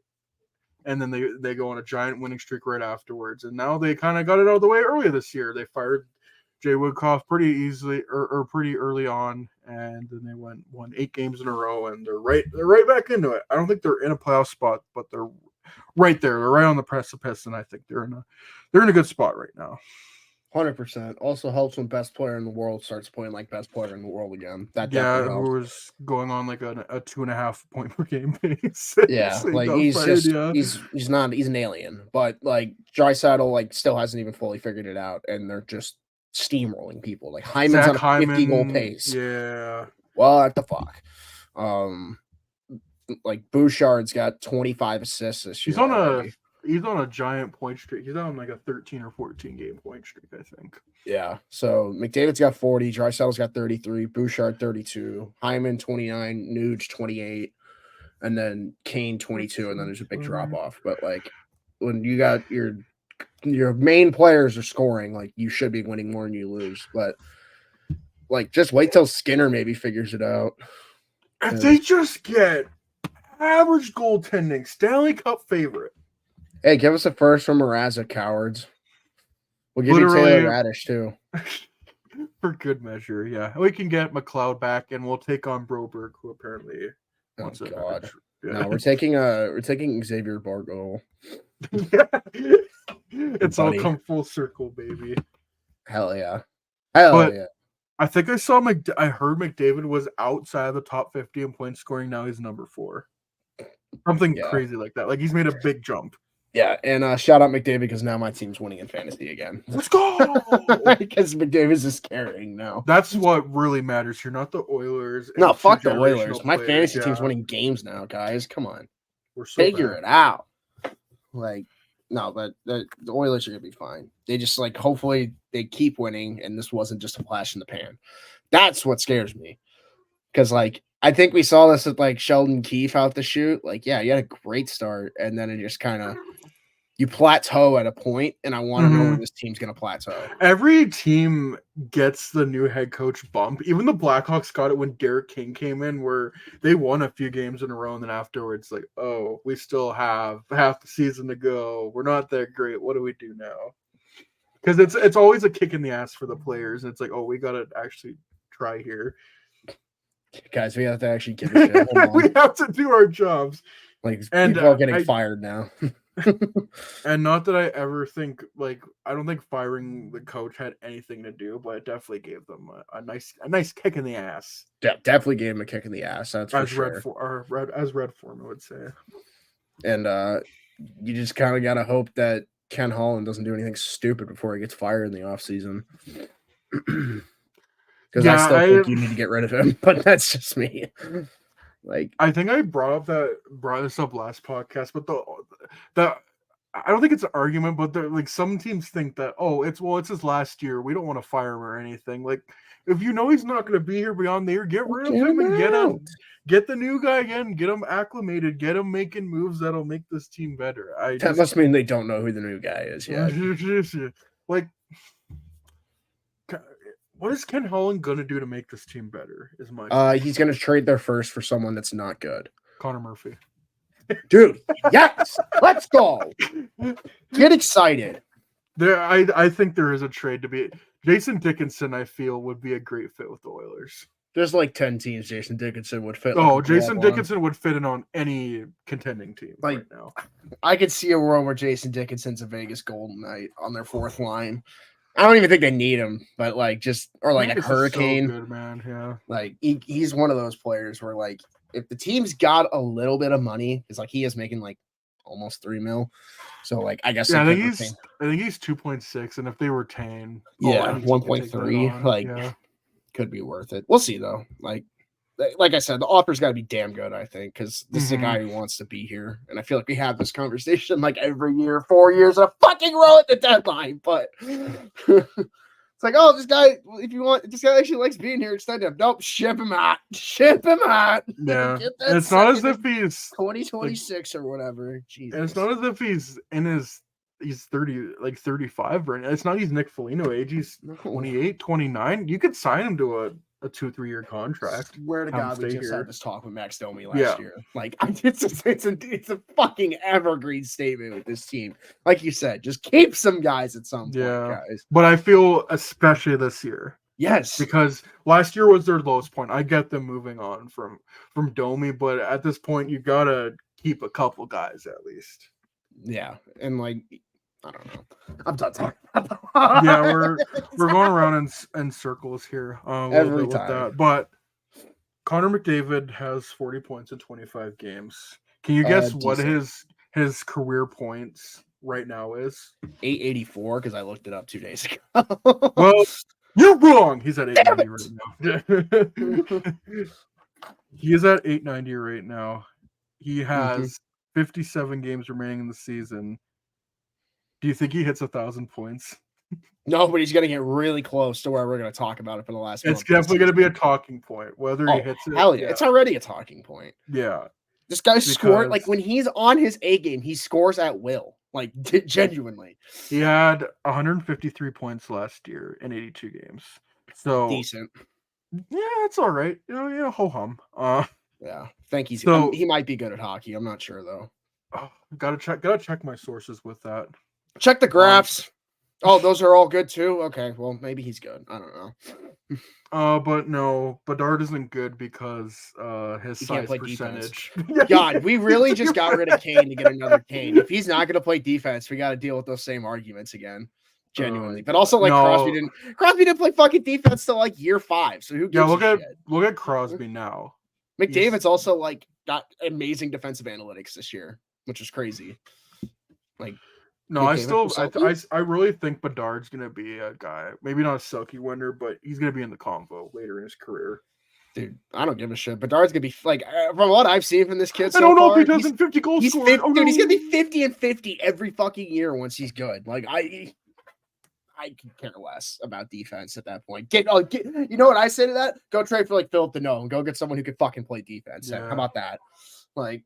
And then they go on a giant winning streak right afterwards. And now they kind of got it out of the way earlier this year. They fired Jay Woodcroft pretty easily or pretty early on, and then they won 8 games in a row, and they're right back into it. I don't think they're in a playoff spot, but they're right there. They're right on the precipice, and I think they're in a good spot right now. 100%. Also helps when best player in the world starts playing like best player in the world again. That who was going on like a 2.5 point per game pace. Yeah, like he's an alien. But like Draisaitl like still hasn't even fully figured it out, and they're just steamrolling people. Like Hyman's on a 50-goal pace. Yeah. What the fuck? Like Bouchard's got 25 assists this year. He's on a giant point streak. He's on like a 13 or 14 game point streak, I think. Yeah. So McDavid's got 40, Draisaitl's got 33, Bouchard 32, Hyman 29, Nuge 28, and then Kane 22, and then there's a big drop off. But like when you got your main players are scoring, like you should be winning more than you lose. But like just wait till Skinner maybe figures it out. If they just get average goaltending, Stanley Cup favorite. Hey, give us a first from Mrazek, cowards. We'll give you Taylor Radish, too. For good measure, yeah. We can get McLeod back, and we'll take on Broberg, who apparently wants it. God. No, we're taking Xavier Bargol. It's all come full circle, baby. Hell yeah. Yeah. I think I heard McDavid was outside of the top 50 in point scoring. Now he's number 4. Something crazy like that. Like he's made a big jump. Yeah, and shout out McDavid because now my team's winning in fantasy again. Let's go! Because McDavid's is carrying now. That's what really matters. You're not the Oilers. No, fuck the Oilers. My fantasy team's winning games now, guys. Come on. We're so figure it out. Like, no, but the Oilers are going to be fine. They just, like, hopefully they keep winning, and this wasn't just a flash in the pan. That's what scares me. Because, like, I think we saw this with, like, Sheldon Keefe out the chute. Like, yeah, you had a great start, and then it just kind of – you plateau at a point, and I want to know where this team's going to plateau. Every team gets the new head coach bump. Even the Blackhawks got it when Derek King came in, where they won a few games in a row, and then afterwards, like, oh, we still have half the season to go. We're not that great. What do we do now? Because it's always a kick in the ass for the players. It's like, oh, we got to actually try here. Guys, we have to actually give a shit. We have to do our jobs. Like, people are getting fired now. And not that I ever think, like, I don't think firing the coach had anything to do, but it definitely gave them a nice kick in the ass. Yeah, definitely gave him a kick in the ass. That's for sure. As red form, I would say. And you just kind of got to hope that Ken Holland doesn't do anything stupid before he gets fired in the offseason. Because I still think you need to get rid of him, but that's just me. Like, I think I brought this up last podcast, but the I don't think it's an argument, but like some teams think that it's his last year. We don't want to fire him or anything. Like, if you know he's not going to be here beyond the year, get rid of him and get the new guy again. Get him acclimated. Get him making moves that'll make this team better. That must mean they don't know who the new guy is yet. Like, what is Ken Holland gonna do to make this team better? Is my he's gonna trade their first for someone that's not good. Connor Murphy. Dude, yes, let's go. Get excited. I think there is a trade to be. Jason Dickinson, I feel, would be a great fit with the Oilers. There's like 10 teams Jason Dickinson would fit. Jason Dickinson would fit in on any contending team right now. I could see a world where Jason Dickinson's a Vegas Golden Knight on their fourth line. I don't even think they need him, but like a Hurricane. So good, man. Yeah. Like he's one of those players where like if the team's got a little bit of money, it's like he is making like almost 3 mil. So like I guess Yeah, they I could think he's 2.6, and if they retain, yeah, any team could take that 1.3 on. like Yeah. could be worth it. We'll see though. Like I said, the offer's got to be damn good, I think, because this is a guy who wants to be here. And I feel like we have this conversation like every year, 4 years in a fucking row at the deadline. But it's like, oh, this guy, if you want, this guy actually likes being here, extend him. Nope, ship him out. Ship him out. Yeah. Get that And it's not as second if he's 2026 or whatever. Jesus. and it's not as if he's 30, like 35 right now. It's not he's Nick Foligno age. He's 28, 29. You could sign him to a 2-3 year contract. Swear to Have him God, we stay just here. had this talk with Max Domi last Yeah. year. Like, it's a fucking evergreen statement with this team. Like you said, just keep some guys at some point, Yeah. guys. But I feel especially this year, Yes. because last year was their lowest point. I get them moving on from Domi, but at this point you gotta keep a couple guys at least. Yeah. And like, I don't know. I'm done talking about Yeah, we're going around in circles here a little Every bit with time. that. But Connor McDavid has 40 points in 25 games. Can you guess what decent. his career points right now is? 884 because I looked it up 2 days ago. Well, you're wrong. He's at 890 right now. He is at 890 right now. He has 57 games remaining in the season. Do you think he hits 1,000 points? No, but he's gonna get really close to where we're gonna talk about it for the last. It's definitely going to be a talking point. Whether he hits it, hell yeah, it's already a talking point. Yeah, this guy scored like because- when he's on his A game, he scores at will, like genuinely. he had 153 points last year in 82 games. So Decent. yeah, it's all right. Ho hum. Yeah, think he's So- he might be good at hockey. I'm not sure though. Gotta check my sources with that. Check the graphs. Oh, those are all good too. Okay, well maybe he's good. I don't know. But no, Bedard isn't good because his He can't size play percentage. God, we really just got rid of Kane to get another Kane. If he's not going to play defense, we got to deal with those same arguments again. Genuinely, but also like no. Crosby didn't play fucking defense till like year 5. So who gives look a at shit? look at Crosby now. McDavid's also like got amazing defensive analytics this year, which is crazy. Like, No, McDavid I really think Bedard's gonna be a guy. Maybe not a Selke winner, but he's gonna be in the convo later in his career. dude, I don't give a shit. Bedard's gonna be like, from what I've seen from this kid, I don't know if he doesn't 50 goals he's scored. 50, dude, he's gonna be 50 and 50 every fucking year once he's good. Like I can care less about defense at that point. Get you know what I say to that? Go trade for like Philip Deneau and go get someone who can fucking play defense. Yeah. How about that? Like,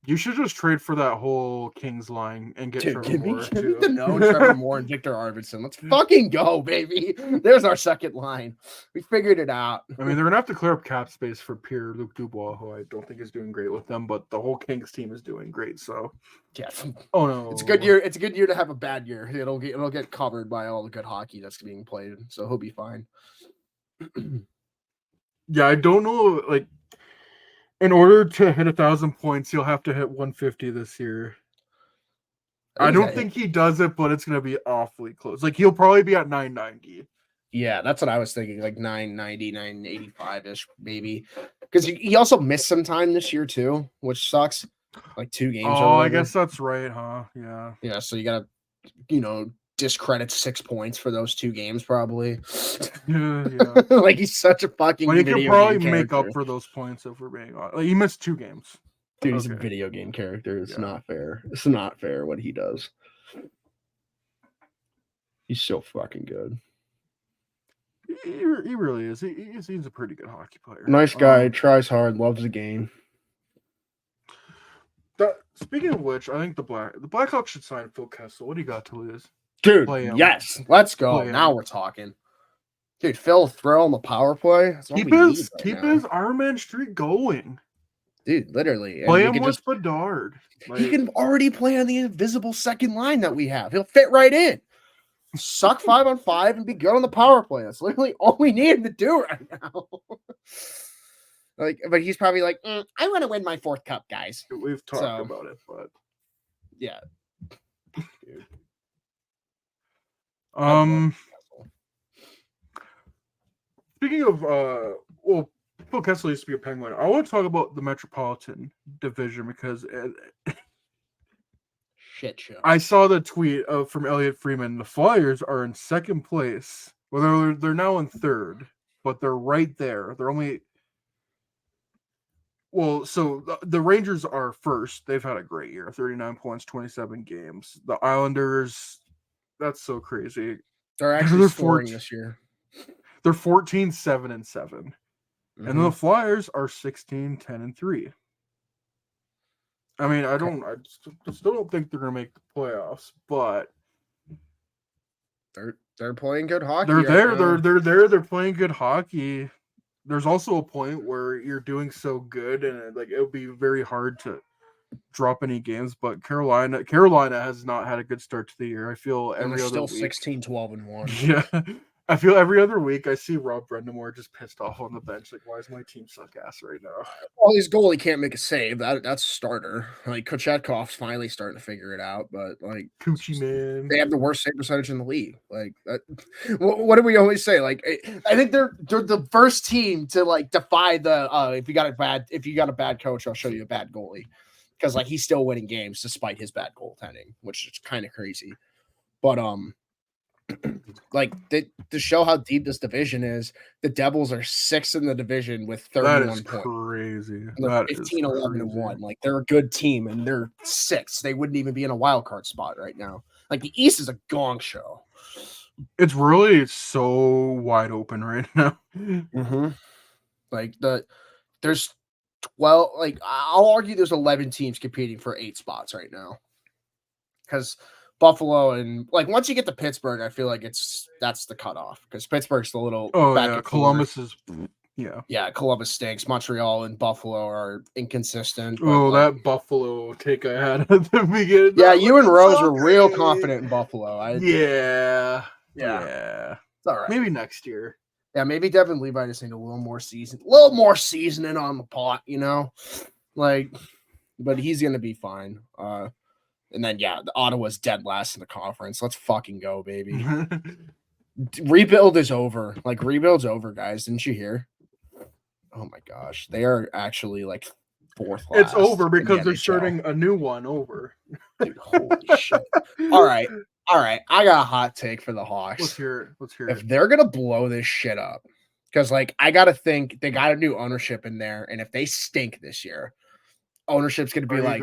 you should just trade for that whole Kings line and get Trevor give me Moore too. Deneau, Trevor Moore, and Victor Arvidsson. Let's fucking go, baby. There's our second line. We figured it out. I mean, they're gonna have to clear up cap space for Pierre-Luc Dubois, who I don't think is doing great with them, but the whole Kings team is doing great. So, Yeah, oh no, it's a good year. It's a good year to have a bad year. It'll get covered by all the good hockey that's being played. So he'll be fine. Yeah, I don't know. Like, in order to hit 1,000 points, he'll have to hit 150 this year. I don't think he does it, but it's gonna be awfully close. Like, he'll probably be at 990. Yeah, that's what I was thinking, like 990, 985-ish, maybe. Because he also missed some time this year, too, which sucks. Like 2 games. Oh, I guess that's right, huh? Yeah. Yeah, so you got to, discredit 6 points for those 2 games, probably. Yeah. Like, he's such a fucking Well, he video could probably game make character. up for those points if we're being honest. Like, he missed 2 games. Dude, he's a Okay. video game character. It's Yeah. not fair. It's not fair what he does. He's so fucking good. He really is. He's a pretty good hockey player. Nice guy, tries hard, loves the game. Speaking of which, I think the Blackhawks should sign Phil Kessel. What do you got to lose? Dude, Play him. yes. Let's go. Play him. Now we're talking. Dude, Phil Thrill on the power play. That's all Keep we need his right now. Iron Man streak going. Dude, literally. And Play we him could with just, Bedard. he can already play on the invisible second line that we have. He'll fit right in. Suck 5-on-5 and be good on the power play. That's literally all we need him to do right now. Like, but he's probably like, I want to win my 4th cup, guys. We've talked So- about it, but Yeah. Dude. speaking of Phil Kessel used to be a Penguin. I want to talk about the Metropolitan Division because Shit show. I saw the tweet from Elliot Freeman. The Flyers are in second place. Well, they're now in third, but they're right there. They're only so the Rangers are first. They've had a great year. 39 points, 27 games. The Islanders, that's so crazy. They're actually scoring this year. They're 14, 7, and 7. Mm-hmm. And then the Flyers are 16, 10, and 3. I mean, I still don't think they're gonna make the playoffs, but they're playing good hockey. They're there. They're there. They're playing good hockey. There's also a point where you're doing so good, and like it'll be very hard to drop any games. But Carolina has not had a good start to the year. I feel every other still week. 16, 12, and 1. Yeah. I feel every other week I see Rob Brendamore just pissed off on the bench. Like, why is my team suck ass right now? Well, his goalie can't make a save. That's a starter. Like, Kochekhov's finally starting to figure it out, but like Coochie man, they have the worst save percentage in the league. Like, what do we always say? Like, I think they're the first team to like defy the if you got a bad coach, I'll show you a bad goalie, because like he's still winning games despite his bad goaltending, which is kind of crazy. But like to show how deep this division is, the Devils are 6th in the division with 31 points. Crazy. They're 15, 11, and 1. Like, they're a good team, and they're 6th. They wouldn't even be in a wild card spot right now. Like, the East is a gong show. It's really so wide open right now. Mm-hmm. Like there's 12. Like, I'll argue there's 11 teams competing for 8 spots right now, because Buffalo and like once you get to Pittsburgh, I feel like that's the cutoff, because Pittsburgh's the little Columbus is Columbus stinks. Montreal and Buffalo are inconsistent. Oh, that Buffalo take I had at the beginning. Yeah, you and Rose were real confident in Buffalo. Yeah. It's all right. Maybe next year. Yeah, maybe Devin Levi just need a little more seasoning on the pot, you know, like, but he's gonna be fine. And then, the Ottawa's dead last in the conference. Let's fucking go, baby. Rebuild is over. Like, rebuild's over, guys. Didn't you hear? Oh, my gosh. They are actually, like, 4th last. It's over because they're starting a new one over. Dude, holy shit. All right. I got a hot take for the Hawks. Let's hear it. If they're going to blow this shit up, because, like, I got to think they got a new ownership in there, and if they stink this year, ownership's going to be like...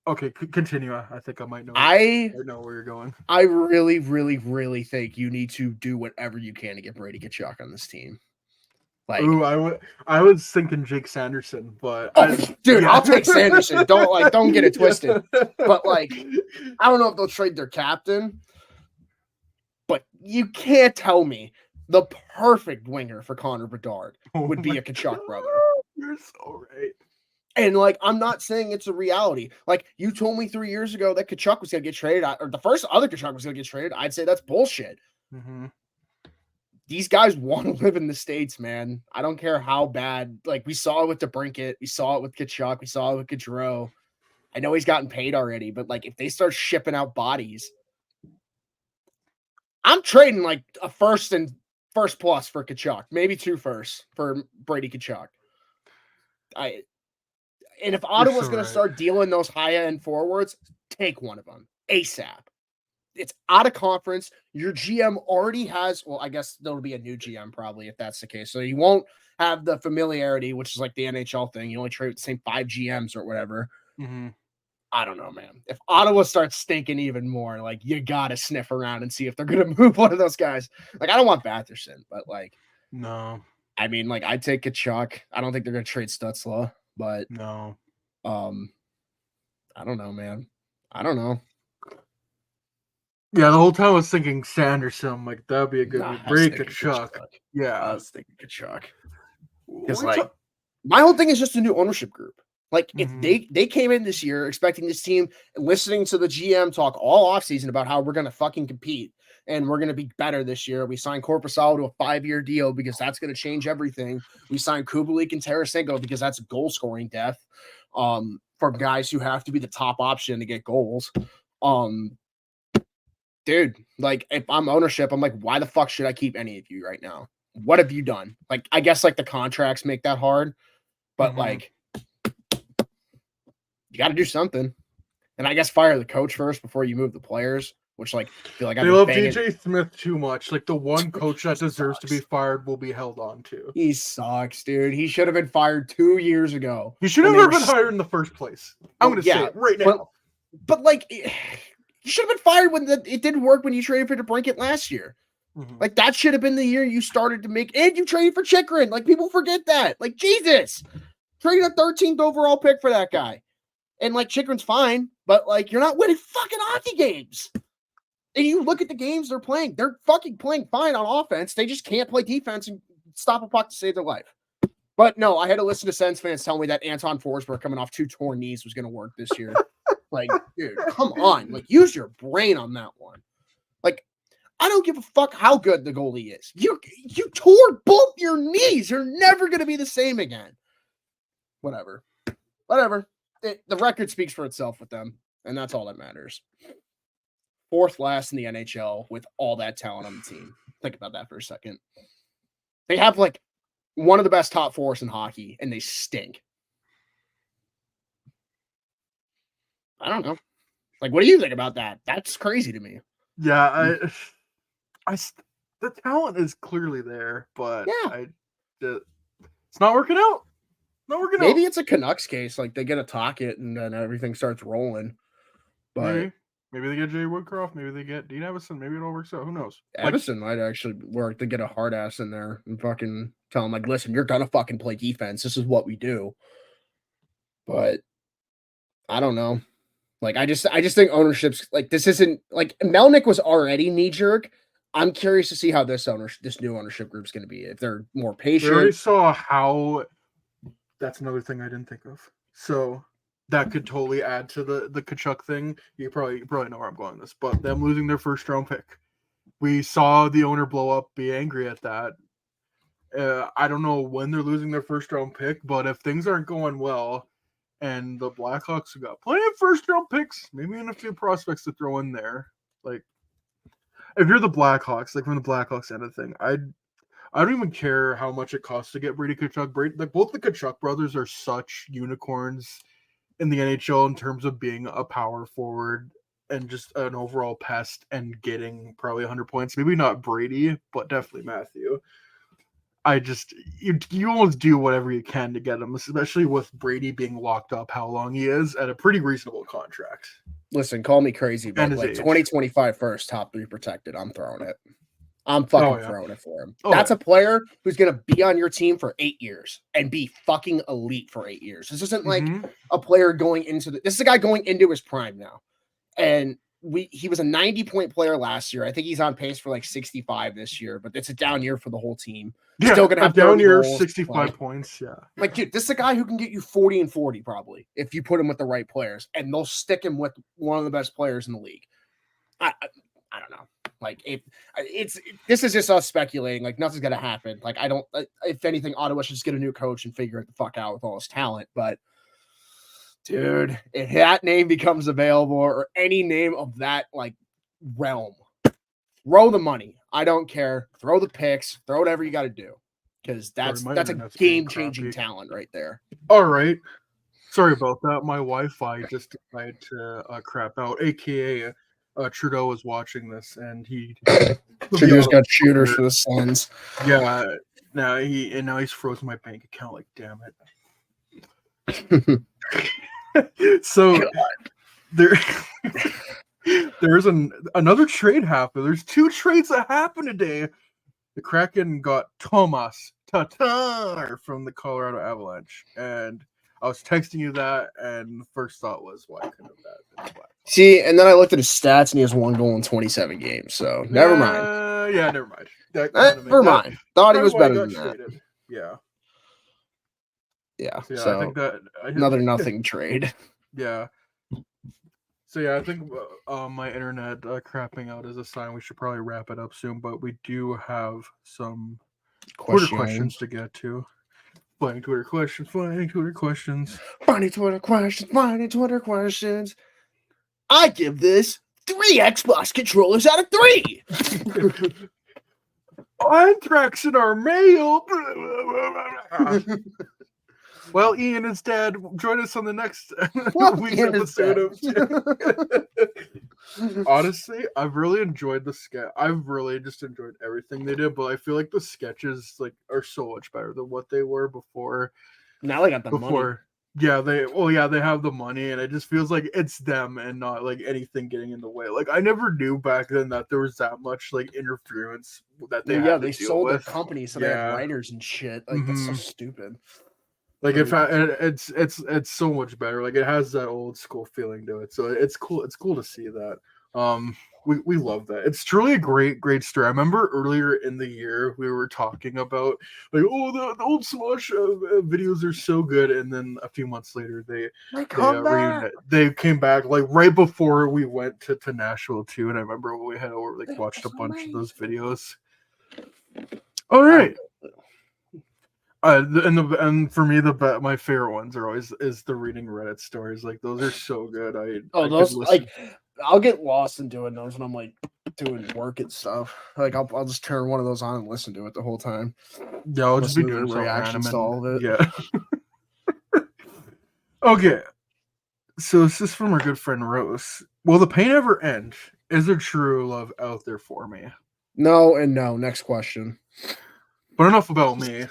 Okay, continue. I think I might know. I know where you're going. I really, really, really think you need to do whatever you can to get Brady Tkachuk on this team. Like, I was thinking Jake Sanderson, but I'll take Sanderson. Don't get it twisted. But like, I don't know if they'll trade their captain, but you can't tell me the perfect winger for Connor Bedard would be a Tkachuk brother. You're so right. And, like, I'm not saying it's a reality. Like, you told me 3 years ago that Tkachuk was going to get traded, or the first other Tkachuk was going to get traded. I'd say that's bullshit. Mm-hmm. These guys want to live in the States, man. I don't care how bad. Like, we saw it with DeBrincat. We saw it with Tkachuk. We saw it with Gaudreau. I know he's gotten paid already, but, like, if they start shipping out bodies, I'm trading, like, a first and first plus for Tkachuk. Maybe 2 firsts for Brady Tkachuk. And if Ottawa's going to start dealing those high-end forwards, take one of them ASAP. It's out of conference. Your GM already has, well, I guess there'll be a new GM probably if that's the case. So you won't have the familiarity, which is like the NHL thing. You only trade with the same 5 GMs or whatever. Mm-hmm. I don't know, man. If Ottawa starts stinking even more, like, you got to sniff around and see if they're going to move one of those guys. Like, I don't want Batherson, but, like, no. I mean, like, I'd take Tkachuk. I don't think they're going to trade Stützle. But no, I don't know, man. I don't know. Yeah, the whole time I was thinking Sanderson. I'm like, that'd be a good break. Tkachuk. Yeah, I was thinking Tkachuk. Because like, my whole thing is just a new ownership group. Like, if they came in this year expecting this team, listening to the GM talk all offseason about how we're going to fucking compete and we're going to be better this year. We signed Korpisalo to a 5-year deal because that's going to change everything. We signed Kubalik and Tarasenko because that's goal scoring depth for guys who have to be the top option to get goals. Dude, like, if I'm ownership, I'm like, why the fuck should I keep any of you right now? what have you done? Like, I guess like the contracts make that hard, but Mhm. like you got to do something. And I guess fire the coach first before you move the players, which like I feel like I've They been love banging. DJ Smith too much. Like the one coach that deserves to be fired will be held on to. He sucks, dude. He should have been fired 2 years ago. He should have never been hired in the first place. I'm Well, going to say yeah, it right now. But like, you should have been fired when it didn't work when you traded for DeBrincat last year. Mhm. Like that should have been the year you started to make, and you traded for Chikrin. Like people forget that. Like Jesus, traded a 13th overall pick for that guy, and like Chikrin's fine, but like you're not winning fucking hockey games. And you look at the games they're playing; they're fucking playing fine on offense. They just can't play defense and stop a puck to save their life. But no, I had to listen to Sens fans tell me that Anton Forsberg coming off 2 torn knees was going to work this year. Like, dude, come on. Like, use your brain on that one. Like, I don't give a fuck how good the goalie is. You tore both your knees. You're never going to be the same again. Whatever. The record speaks for itself with them, and that's all that matters. 4th last in the NHL with all that talent on the team. Think about that for a second. They have, like, one of the best top 4s in hockey, and they stink. I don't know. Like, what do you think about that? That's crazy to me. Yeah, the talent is clearly there, but Yeah. it's not working out. Maybe it's a Canucks case. Like, they get a Tocchet, and then everything starts rolling. But maybe they get Jay Woodcroft. Maybe they get Dean Evison. Maybe it all works out. Who knows? Evison might actually work to get a hard ass in there and fucking tell him, like, listen, you're gonna fucking play defense. This is what we do. But I don't know. Like, I just think ownership's like this isn't like Melnick was already knee jerk. I'm curious to see how this new ownership group's going to be. If they're more patient. We already saw how. That's another thing I didn't think of. So that could totally add to the Tkachuk thing. You probably know where I'm going with this, but them losing their first round pick. We saw the owner blow up, be angry at that. I don't know when they're losing their first round pick, but if things aren't going well, and the Blackhawks have got plenty of first round picks, maybe even a few prospects to throw in there. Like, if you're the Blackhawks, like from the Blackhawks end of thing, I don't even care how much it costs to get Brady Tkachuk. Like both the Tkachuk brothers are such unicorns in the NHL in terms of being a power forward and just an overall pest and getting probably 100 points. Maybe not Brady, but definitely Matthew. You almost do whatever you can to get him, especially with Brady being locked up how long he is at a pretty reasonable contract. Listen, call me crazy, but like 2025 first, top 3 protected. I'm throwing it. I'm fucking throwing it for him. That's a player who's going to be on your team for 8 years and be fucking elite for 8 years. This isn't like a player going into this is a guy going into his prime now. And he was a 90-point player last year. I think he's on pace for like 65 this year, but it's a down year for the whole team. Yeah, still gonna have down year, goals, 65 points. Yeah, like dude, this is a guy who can get you 40 and 40 probably if you put him with the right players, and they'll stick him with one of the best players in the league. I don't know. Like this is just us speculating. Like nothing's gonna happen. Like I don't. If anything, Ottawa should just get a new coach and figure it the fuck out with all his talent. But dude, if that name becomes available or any name of that like realm, throw the money. I don't care. Throw the picks. Throw whatever you got to do, because that's a game-changing talent right there. All right. Sorry about that. My Wi-Fi just decided to crap out. AKA Trudeau was watching this, and Trudeau's got shooters for the Sens. Yeah. Now he's frozen my bank account. Like, damn it. So there's another trade happened. There's 2 trades that happened today. The Kraken got Thomas Tatar from the Colorado Avalanche, and I was texting you that, and the first thought was, why couldn't that been Black? See, and then I looked at his stats, and he has 1 goal in 27 games. So never mind. Yeah, never mind. Never mind. Thought he was better than that. Traded. Yeah. Yeah. So I think that another nothing trade. Yeah. So yeah, I think my internet crapping out is a sign we should probably wrap it up soon. But we do have some Twitter questions to get to. Finding Twitter questions. Finding Twitter questions. I give this 3 Xbox controllers out of 3. Anthrax in our mail. Well, Ian is dead. Join us on the next week's episode of. Honestly, I've really enjoyed the sketch. I've really just enjoyed everything they did, but I feel like the sketches are so much better than what they were before. Now they got the money. Yeah, they have the money, and it just feels like it's them and not like anything getting in the way. Like I never knew back then that there was that much like interference that they had. They sold their company, so they had writers and shit. Like that's so stupid. Like it's so much better. Like it has that old school feeling to it. So it's cool. It's cool to see that. We love that. It's truly a great story. I remember earlier in the year we were talking about like, oh, the old Smosh videos are so good, and then a few months later they came back like right before we went to Nashville too. And I remember when we had watched a bunch of those videos. All right. And for me my favorite ones are always the reading Reddit stories. Like those are so good. I'll get lost in doing those when I'm like doing work and stuff. Like I'll just turn one of those on and listen to it the whole time. Yeah, I'll just be doing reactions to all of it. Yeah. Okay. So this is from our good friend Rose. Will the pain ever end? Is there true love out there for me? No and no. Next question. But enough about me.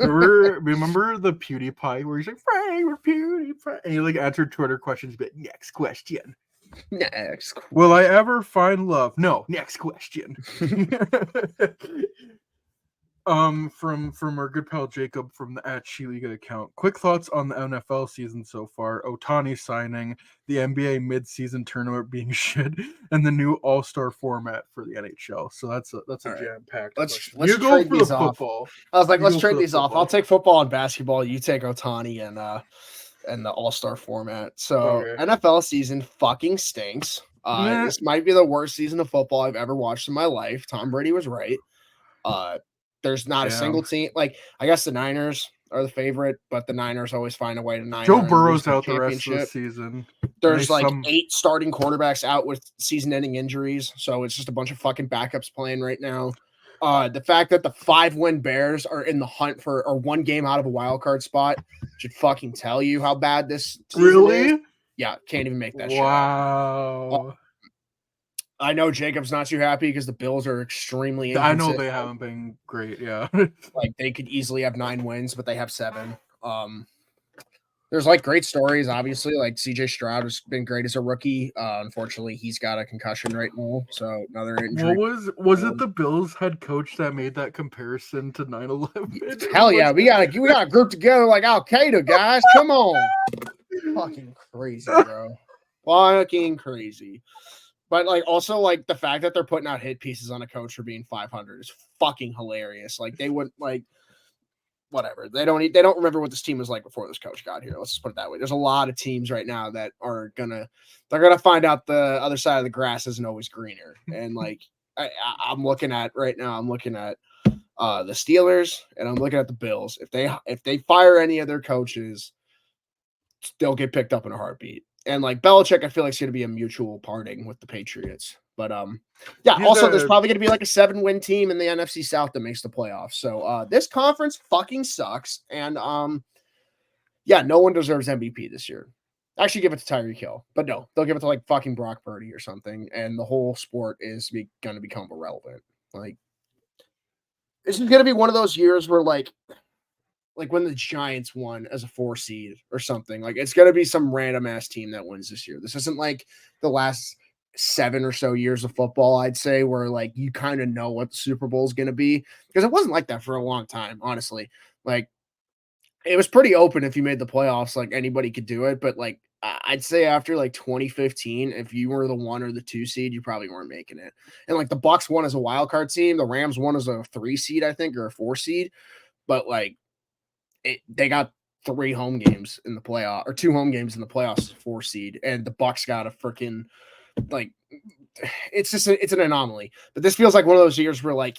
Remember the PewDiePie where he's like, "Frank, we're PewDiePie," and he like answered Twitter questions, but next question. Will I ever find love? No. Next question. From our good pal Jacob from the @SheLiga account. Quick thoughts on the NFL season so far. Ohtani signing, the NBA mid-season tournament being shit, and the new All-Star format for the NHL. So that's a jam-packed. Let's trade these off. I was like, let's trade these off. I'll take football and basketball. You take Ohtani and the All-Star format. So NFL season fucking stinks. This might be the worst season of football I've ever watched in my life. Tom Brady was right. There's not a single team. Like, I guess the Niners are the favorite, but the Niners always find a way to Joe Burrow's out the rest of the season. There's 8 starting quarterbacks out with season-ending injuries, so it's just a bunch of fucking backups playing right now. The fact that the 5-win Bears are in the hunt for or one game out of a wild card spot should fucking tell you how bad this season is. Yeah, can't even make that shit up. Wow. I know Jacob's not too happy because the Bills are extremely inconsistent. I know they haven't been great, yeah. Like they could easily have 9 wins, but they have 7. There's great stories, obviously. Like CJ Stroud has been great as a rookie. Unfortunately, he's got a concussion right now, so another injury. What was it the Bills head coach that made that comparison to 9/11? Hell yeah, we gotta group together like Al Qaeda, guys. Come on. Fucking crazy, bro. Fucking crazy. But also the fact that they're putting out hit pieces on a coach for being 500 is fucking hilarious. Like they wouldn't whatever. They don't remember what this team was like before this coach got here. Let's just put it that way. There's a lot of teams right now that are they're gonna find out the other side of the grass isn't always greener. And I'm looking at right now. I'm looking at the Steelers and I'm looking at the Bills. If they fire any of their coaches, they'll get picked up in a heartbeat. And Belichick, I feel like it's going to be a mutual parting with the Patriots. But there's probably going to be a 7-win team in the NFC South that makes the playoffs. So this conference fucking sucks. And no one deserves MVP this year. Actually, give it to Tyreek Hill, but no, they'll give it to fucking Brock Purdy or something, and the whole sport is going to become irrelevant. This is going to be one of those years where when the Giants won as a 4 seed or something. It's going to be some random ass team that wins this year. This isn't like the last 7 or so years of football, I'd say, where you kind of know what the Super Bowl is going to be, because it wasn't like that for a long time, honestly. It was pretty open if you made the playoffs, anybody could do it. But I'd say after 2015, if you were the 1 or the 2 seed, you probably weren't making it. And the Bucks won as a wild card team. The Rams won as a 3 seed, I think, or a 4 seed. But they got 3 home games in the playoff, or 2 home games in the playoffs, 4 seed, and the Bucks got a freaking it's an anomaly. But this feels like one of those years where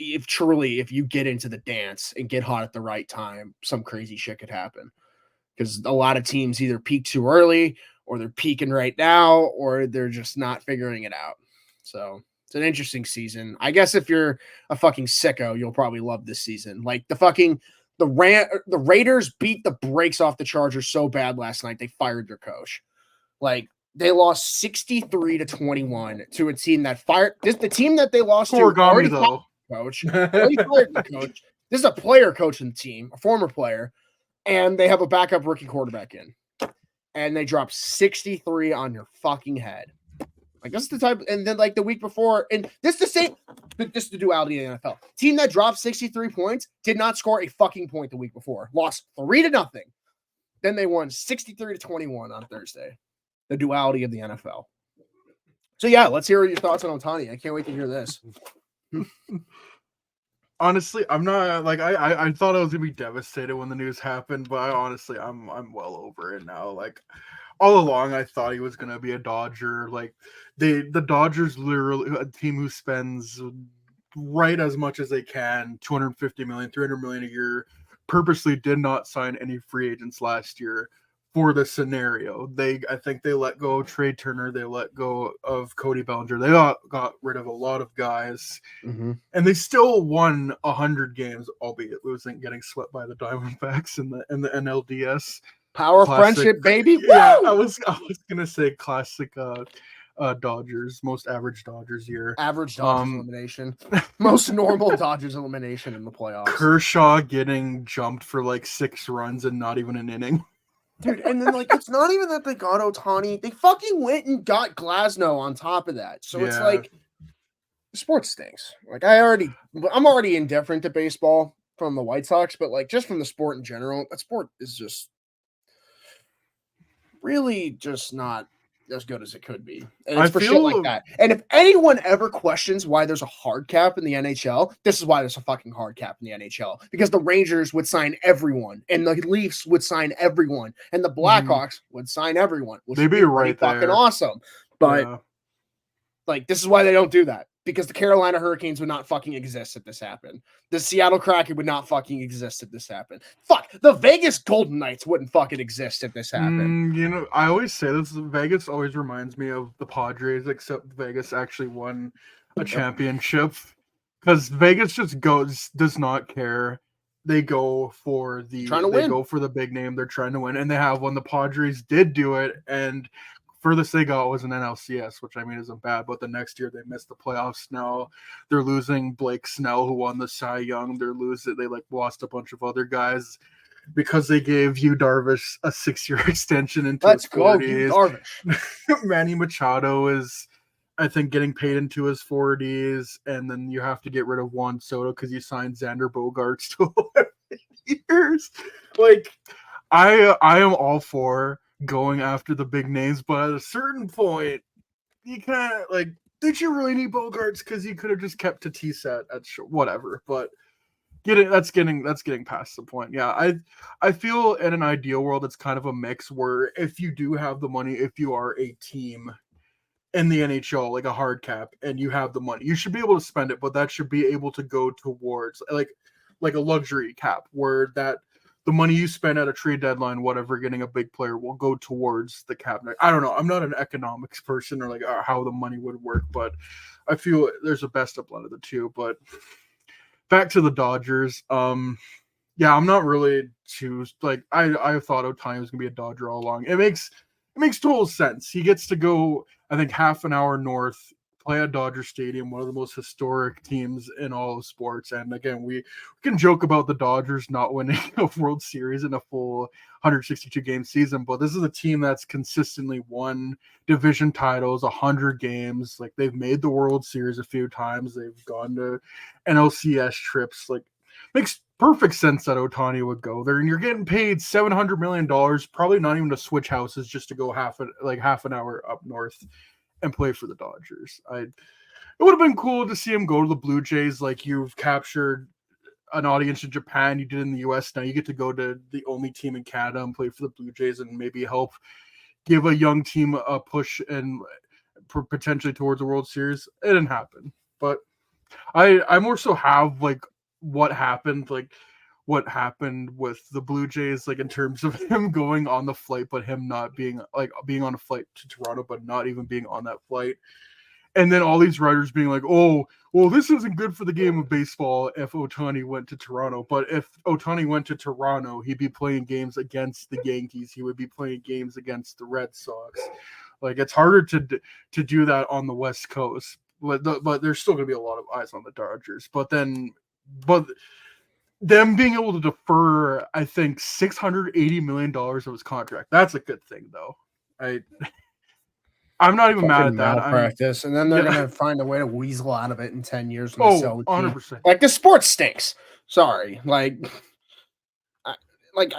if you get into the dance and get hot at the right time, some crazy shit could happen, because a lot of teams either peak too early or they're peaking right now or they're just not figuring it out. So it's an interesting season. I guess if you're a fucking sicko, you'll probably love this season. Like the Raiders beat the brakes off the Chargers so bad last night they fired their coach. Like they lost 63-21 to a team that fired the team that they lost to. Origami though, coach already fired the coach. This is a player coaching the team, a former player, and they have a backup rookie quarterback in, and they drop 63 on your fucking head. Like this is the type, and then like the week before, and this is the same. This is the duality of the NFL. Team that dropped 63 points did not score a fucking point the week before. Lost 3-0. Then they won 63-21 on Thursday. The duality of the NFL. So yeah, let's hear your thoughts on Ohtani. I can't wait to hear this. Honestly, I'm not like I thought I was gonna be devastated when the news happened, but I'm well over it now. Like all along, I thought he was gonna be a Dodger. Like the Dodgers, literally a team who spends right as much as they can, 250 million, 300 million a year, purposely did not sign any free agents last year for the scenario. I think they let go of Trey Turner, they let go of Cody Bellinger, they got rid of a lot of guys, and they still won 100 games, albeit losing, getting swept by the Diamondbacks in the NLDS. Power classic, friendship, baby. Yeah, I was gonna say classic Dodgers, most average Dodgers year. Average Dodgers elimination. Most normal Dodgers elimination in the playoffs. Kershaw getting jumped for like 6 runs and not even an inning. Dude, and then like it's not even that they got Ohtani. They fucking went and got Glasnow on top of that. So it's like sports stinks. Like I'm already indifferent to baseball from the White Sox, but like just from the sport in general, that sport is just really just not as good as it could be. And it's for shit like that. And if anyone ever questions why there's a hard cap in the NHL, this is why there's a fucking hard cap in the NHL. Because the Rangers would sign everyone, and the Leafs would sign everyone, and the Blackhawks would sign everyone. They'd be right there. Fucking awesome. But like this is why they don't do that. Because the Carolina Hurricanes would not fucking exist if this happened. The Seattle Kraken would not fucking exist if this happened. Fuck, the Vegas Golden Knights wouldn't fucking exist if this happened. You know, I always say this. Vegas always reminds me of the Padres, except Vegas actually won a championship. Because Vegas just does not care. They go for go for the big name. They're trying to win, and they have one. The Padres did do it, and furthest they got was an NLCS, which I mean isn't bad, but the next year they missed the playoffs. Now they're losing Blake Snell, who won the Cy Young. They lost a bunch of other guys because they gave Yu Darvish a 6-year extension into his 40s. Darvish. Manny Machado is, I think, getting paid into his 40s, and then you have to get rid of Juan Soto because you signed Xander Bogaerts to 11 years. Like, I am all for going after the big names, but at a certain point, you can't, like, did you really need Bogaerts? Because you could have just kept Tatis at whatever. But that's getting past the point. Yeah, I feel in an ideal world it's kind of a mix where if you do have the money, if you are a team in the NHL, like a hard cap, and you have the money, you should be able to spend it, but that should be able to go towards like a luxury cap where that the money you spend at a trade deadline, whatever, getting a big player will go towards the cap. I don't know. I'm not an economics person or like how the money would work, but I feel there's a best of blend of the two. But back to the Dodgers. Yeah, I'm not really too like I thought Ohtani was gonna be a Dodger all along. It makes total sense. He gets to go, I think, half an hour north, play at Dodger Stadium, one of the most historic teams in all of sports. And again, we can joke about the Dodgers not winning a World Series in a full 162 game season, but this is a team that's consistently won division titles, 100 games. Like, they've made the World Series a few times. They've gone to NLCS trips. Like, makes perfect sense that Ohtani would go there, and you're getting paid $700 million, probably not even to switch houses, just to go half an hour up north and play for the Dodgers. It would have been cool to see him go to the Blue Jays. Like, you've captured an audience in Japan, you did in the US. Now you get to go to the only team in Canada and play for the Blue Jays and maybe help give a young team a push and potentially towards the World Series. It didn't happen, but I more so have like what happened with the Blue Jays, like in terms of him going on the flight, but him not being on a flight to Toronto, but not even being on that flight. And then all these writers being like, oh, well, this isn't good for the game of baseball if Ohtani went to Toronto. But if Ohtani went to Toronto, he'd be playing games against the Yankees. He would be playing games against the Red Sox. Like, it's harder to do that on the West Coast. But there's still going to be a lot of eyes on the Dodgers. But them being able to defer, I think, $680 million of his contract. That's a good thing, though. I'm not even mad at that. Practice, and then they're gonna find a way to weasel out of it in 10 years when they sell the team. 100%. Like, the sport stinks. Sorry, I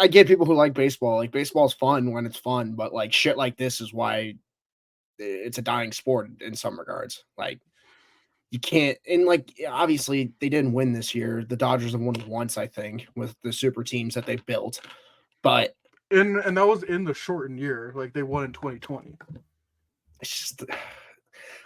get people who like baseball. Like, baseball's fun when it's fun, but like shit like this is why it's a dying sport in some regards. Like, you can't, and like obviously they didn't win this year. The Dodgers have won once, I think, with the super teams that they built, but and that was in the shortened year. Like, they won in 2020. It's just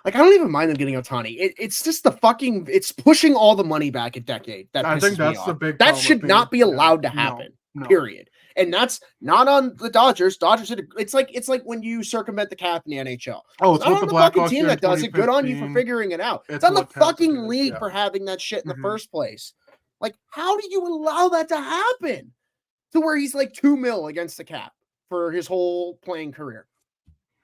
like, I don't even mind them getting Ohtani. It's just it's pushing all the money back a decade. I think that's the big that should not be allowed to happen. No. Period. And that's not on the Dodgers. It's like when you circumvent the cap in the NHL. Oh, it's not on the Blackhawks fucking team that does it. Good on you for figuring it out. It's on the fucking league for having that shit in the first place. Like, how do you allow that to happen? To where he's like $2 million against the cap for his whole playing career.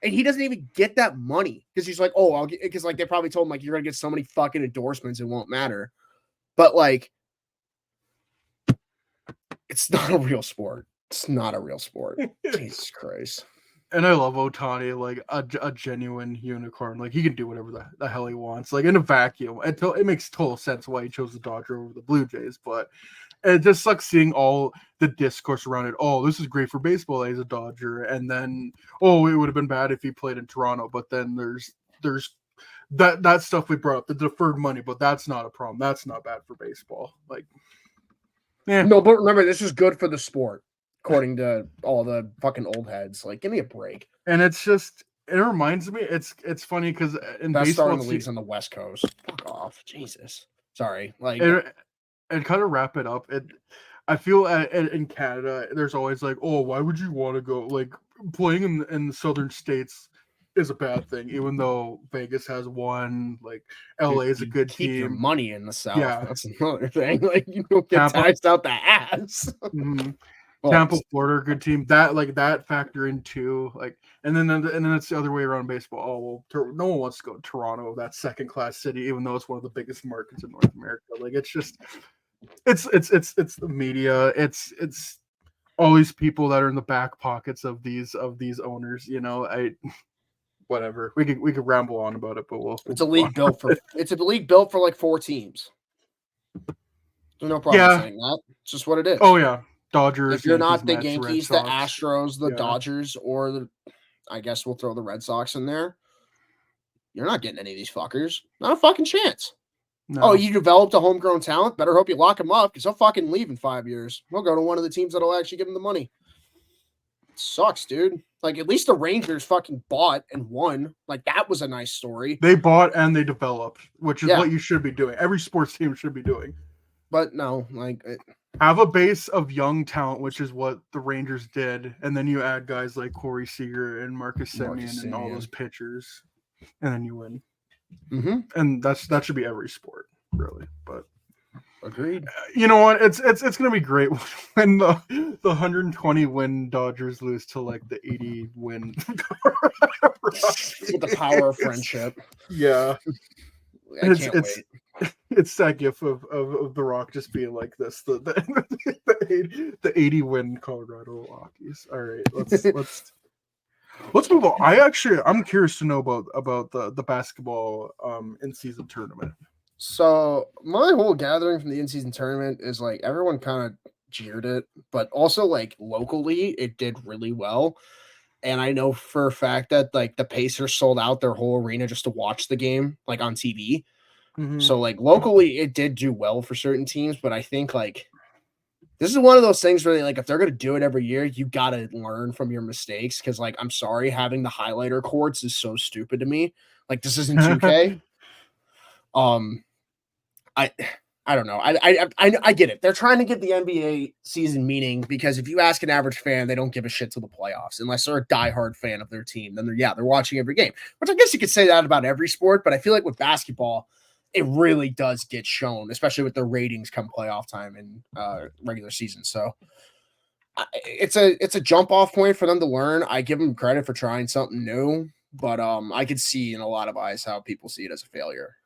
And he doesn't even get that money because he's like, oh, because like they probably told him, like, you're gonna get so many fucking endorsements, it won't matter. But like, it's not a real sport. It's not a real sport. Jesus Christ. And I love Ohtani, like a genuine unicorn. Like, he can do whatever the hell he wants. Like, in a vacuum, it makes total sense why he chose the Dodgers over the Blue Jays. But it just sucks seeing all the discourse around it. Oh, this is great for baseball as a Dodger, and then it would have been bad if he played in Toronto. But then there's that stuff we brought up, the deferred money. But that's not a problem. That's not bad for baseball. Like, yeah. No, but remember, this is good for the sport, according to all the fucking old heads. Like, give me a break. And it's just, it reminds me, it's funny because in best baseball, star in the leagues on the West Coast. Fuck off, Jesus. Sorry, like, and kind of wrap it up. I feel in Canada, there's always like, oh, why would you want to go? Like, playing in the southern states is a bad thing, even though Vegas has one. Like, LA is a good keep team. Your money in the South. Yeah, that's another thing. Like, you don't get taxed out the ass. Mm-hmm. Tampa, Florida, good team. That factor in too. Like, and then it's the other way around in baseball. Oh, well, no one wants to go to Toronto, that second class city, even though it's one of the biggest markets in North America. Like, it's just, it's the media. It's all these people that are in the back pockets of these owners. You know, whatever. We could ramble on about it, but it's a league built for like 4 teams. There's no problem saying that. It's just what it is. Oh yeah. Dodgers. If you're not the Yankees, the Astros, the Dodgers, or I guess we'll throw the Red Sox in there, you're not getting any of these fuckers. Not a fucking chance. No. Oh, you developed a homegrown talent? Better hope you lock him up, because he'll fucking leave in 5 years. He'll go to one of the teams that'll actually give him the money. It sucks, dude. Like, at least the Rangers fucking bought and won. Like, that was a nice story. They bought and they developed, which is what you should be doing. Every sports team should be doing. But no, like, have a base of young talent, which is what the Rangers did, and then you add guys like Corey Seager and Marcus Semien and all those pitchers, and then you win. Mm-hmm. And that should be every sport, really. But agreed. You know what? It's gonna be great when the 120 win Dodgers lose to like the 80 win. With the power of friendship. Yeah. I can't wait. It's that gif of The Rock just being like this, the 80 win Colorado Rockies. All right, let's move on. I'm curious to know about the basketball in season tournament. So my whole gathering from the in season tournament is like everyone kind of jeered it, but also like locally it did really well. And I know for a fact that like the Pacers sold out their whole arena just to watch the game, like on TV. Mm-hmm. So like locally it did do well for certain teams, but I think like this is one of those things where like if they're gonna do it every year, you gotta learn from your mistakes. Because like I'm sorry, having the highlighter courts is so stupid to me. Like this isn't 2K. I don't know. I get it. They're trying to give the NBA season meaning because if you ask an average fan, they don't give a shit to the playoffs unless they're a diehard fan of their team. Then they're watching every game, which I guess you could say that about every sport. But I feel like with basketball, it really does get shown, especially with the ratings come playoff time and regular season. So it's a jump off point for them to learn. I give them credit for trying something new, but I could see in a lot of eyes how people see it as a failure.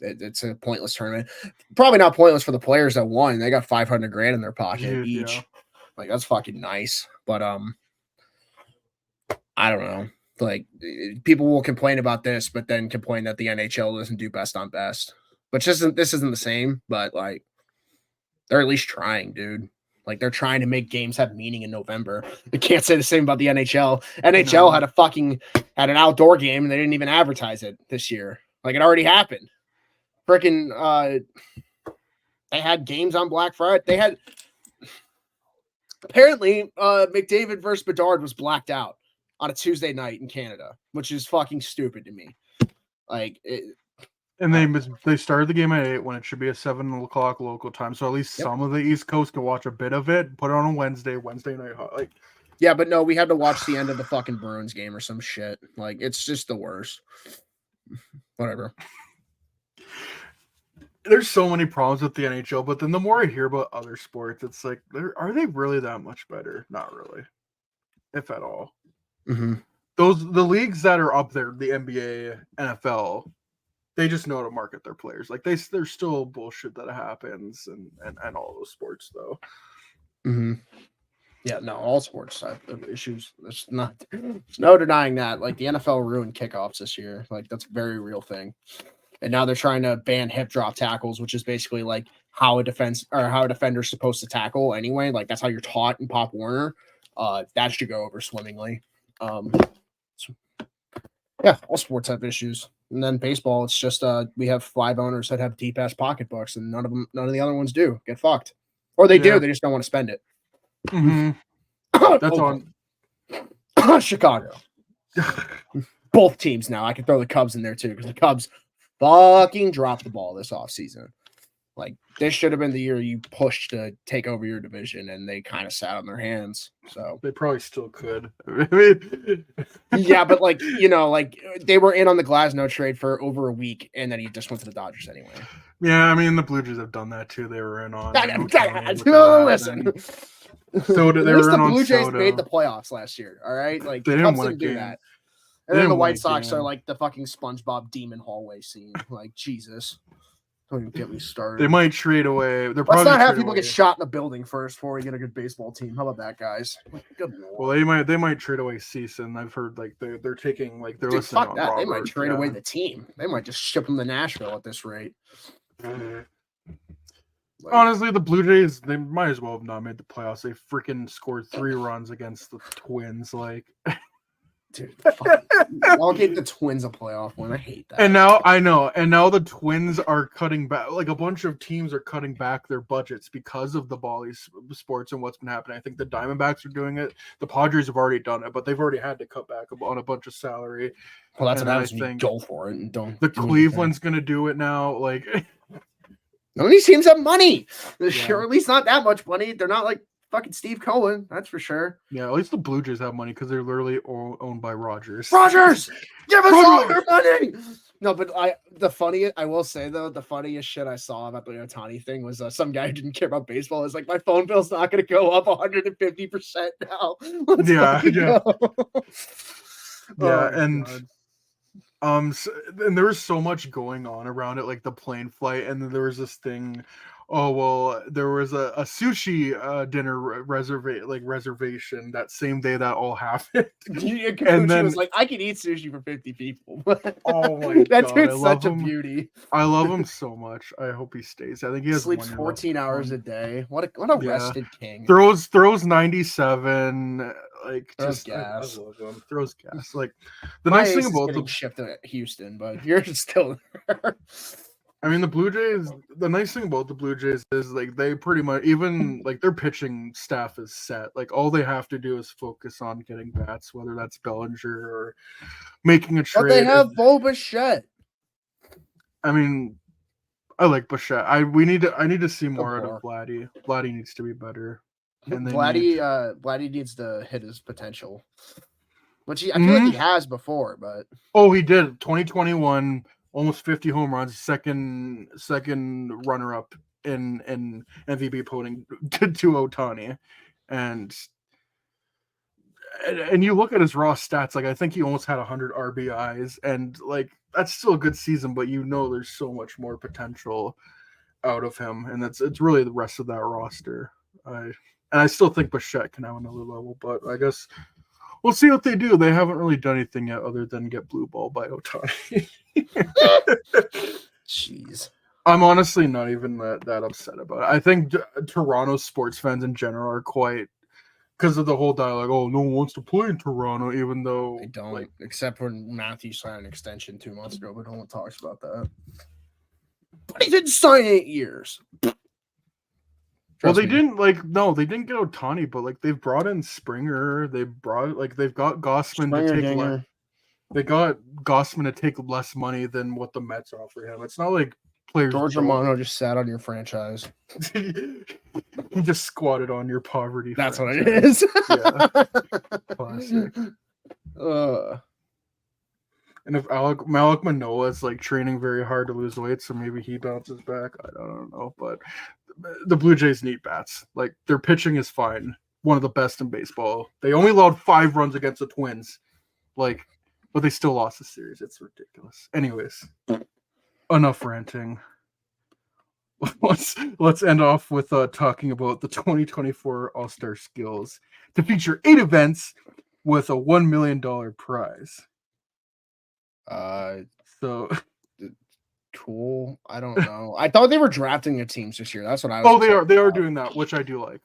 It's a pointless tournament. Probably not pointless for the players that won. They got $500,000 in their pocket each. Yeah. Like that's fucking nice. But I don't know. Like people will complain about this, but then complain that the NHL doesn't do best on best. But this isn't the same. But like they're at least trying, dude. Like they're trying to make games have meaning in November. You can't say the same about the NHL. NHL had an outdoor game and they didn't even advertise it this year. Like it already happened. Freaking they had games on Black Friday. They had apparently McDavid versus Bedard was blacked out on a Tuesday night in Canada, which is fucking stupid to me. Like and they started the game at 8 when it should be a 7 o'clock local time, so at least some of the East Coast can watch a bit of it. Put it on a Wednesday night. Like, yeah, but no, we had to watch the end of the fucking Bruins game or some shit. Like, it's just the worst. Whatever. There's so many problems with the NHL, but then the more I hear about other sports, it's like, are they really that much better? Not really, if at all. Mm-hmm. The leagues that are up there, the NBA, NFL, they just know how to market their players. Like there's still bullshit that happens, and all those sports though. Mm-hmm. Yeah, no, all sports have issues. There's no denying that. Like the NFL ruined kickoffs this year. Like that's a very real thing. And now they're trying to ban hip drop tackles, which is basically like how a defender's supposed to tackle anyway. Like that's how you're taught in Pop Warner. That should go over swimmingly. Yeah, all sports have issues. And then baseball, it's just we have 5 owners that have deep ass pocketbooks, and none of the other ones do. Get fucked. Or they do, they just don't want to spend it. Mm-hmm. That's on Chicago. Both teams now. I could throw the Cubs in there too, because the Cubs fucking dropped the ball this offseason. Like this should have been the year you pushed to take over your division, and they kind of sat on their hands. So they probably still could. I mean, yeah, but like they were in on the Glasnow trade for over a week, and then he just went to the Dodgers anyway. Yeah, I mean the Blue Jays have done that too. They were in on. Listen. So they were in the Blue Jays Soto. Made the playoffs last year. All right, like they didn't do that. And then the White Sox game. are like the fucking SpongeBob demon hallway scene. Like Jesus. Don't even get me started. They might trade away. Let's not have people get shot in a building first before we get a good baseball team. How about that, guys? Good Lord. Well, they might trade away Ceason. I've heard like they're taking like they're listening. Fuck that. Robert. They might trade away the team. They might just ship them to Nashville at this rate. Honestly, the Blue Jays, they might as well have not made the playoffs. They freaking scored 3 runs against the Twins. Like, dude, I'll get the Twins a playoff win. I hate that. And now I know. And now the Twins are cutting back. Like a bunch of teams are cutting back their budgets because of the Bally sports and what's been happening. I think the Diamondbacks are doing it. The Padres have already done it, but they've already had to cut back on a bunch of salary. Well, that's what happens when you go for it and don't. The Cleveland's going to do it now. Like. None of these teams have money, or at least not that much money. They're not like fucking Steve Cohen, that's for sure. Yeah, at least the Blue Jays have money because they're literally owned by Rogers. Rogers, give us all your money. No, but I will say though, the funniest shit I saw about the Ohtani thing was some guy who didn't care about baseball. Is like, my phone bill's not going to go up 150% now. And there was so much going on around it, like the plane flight, and then there was this thing. Oh well, there was a sushi dinner reservation that same day that all happened. And then was like, I could eat sushi for 50 people. Oh my god, that dude's such a beauty. I love him so much. I hope he stays. I think he sleeps 14 hours a day. What a rested king. Throws 97. Like throws gas. I love him. Throws gas. Like the nice thing about the shift to Houston, but you're still there. I mean, the Blue Jays, the nice thing about the Blue Jays is like they pretty much even like their pitching staff is set. Like all they have to do is focus on getting bats, whether that's Bellinger or making a trade. But they have Bo Bichette. I mean, I like Bichette. I need to see more out bar. of Vladdy. Vladdy needs to be better. And they Vladdy needs to hit his potential, which I feel like he has before, but he did 2021, almost 50 home runs, second runner up in MVP voting to Ohtani, and you look at his raw stats, like I think he almost had 100 RBIs, and like that's still a good season, but there's so much more potential out of him, and it's really the rest of that roster. I still think Bichette can have another level, but I guess we'll see what they do. They haven't really done anything yet other than get blue ball by Ohtani. Jeez. I'm honestly not even that upset about it. I think Toronto sports fans in general are quite, because of the whole dialogue, oh, no one wants to play in Toronto, even though they don't, except when Matthew signed an extension 2 months ago, but no one talks about that. But he didn't sign 8 years. Well, they didn't they didn't get Ohtani, but they've brought in Springer. They've got Gossman to take they got Gossman to take less money than what the Mets offer him. It's not like players. George Romano just sat on your franchise. He just squatted on your poverty. That's franchise. What it is. Yeah. Classic. And if Malik Manoah is training very hard to lose weight, so maybe he bounces back. I don't know, but the Blue Jays need bats. Their pitching is fine, one of the best in baseball. They only allowed 5 runs against the Twins, but they still lost the series. It's ridiculous. Anyways, enough ranting. Let's end off with talking about the 2024 All-Star Skills to feature 8 events with a $1 million prize. So cool. I don't know. I thought they were drafting the teams this year. That's what I was. Oh, they are doing that, which I do like.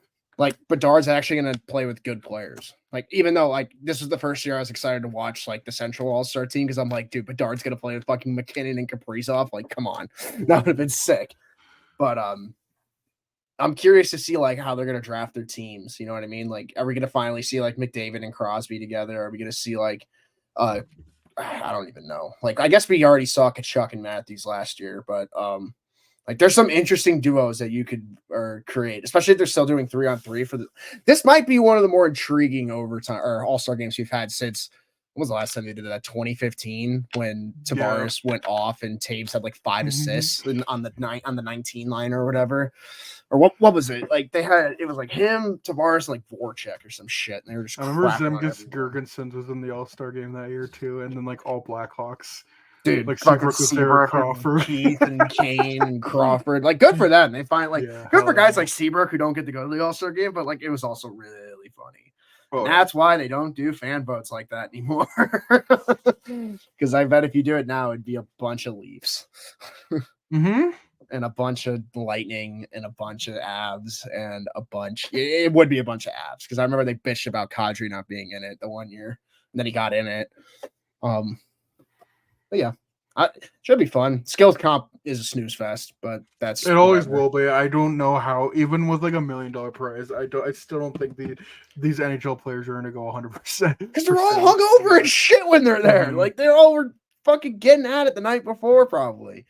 Bedard's actually going to play with good players. Even though this was the first year I was excited to watch the Central All-Star team, because I'm like, dude, Bedard's going to play with fucking McKinnon and Kaprizov. Come on, that would have been sick. But I'm curious to see how they're going to draft their teams. You know what I mean? Are we going to finally see McDavid and Crosby together? Are we going to see I don't even know. I guess we already saw Kachuk and Matthews last year, but there's some interesting duos that you could create, especially if they're still doing 3-on-3 this might be one of the more intriguing overtime or All-Star games we've had since, when was the last time they did that? 2015, when Tavares went off and Taves had 5 assists on the 19 line or whatever. Or what was it? They had, it was him, Tavares, and Voracek or some shit. And they were just. I remember Zemgus Girgensons was in the All-Star game that year too, and then all Blackhawks. Dude, Seabrook was there, Crawford, Keith, and Kane, and Crawford. Good for them. They find good for guys like Seabrook who don't get to go to the All-Star game, but it was also really funny. Oh, that's why they don't do fan votes like that anymore. Because I bet if you do it now, it'd be a bunch of Leafs. And a bunch of Lightning and a bunch of Avs and it would be a bunch of Avs, because I remember they bitched about Kadri not being in it the one year, and then he got in it. But yeah, should be fun. Skills comp is a snooze fest, but it always will be. I don't know how, even with $1 million prize, I still don't think these NHL players are going to go 100%, because they're all hungover and shit when they're there. They all were fucking getting at it the night before, probably.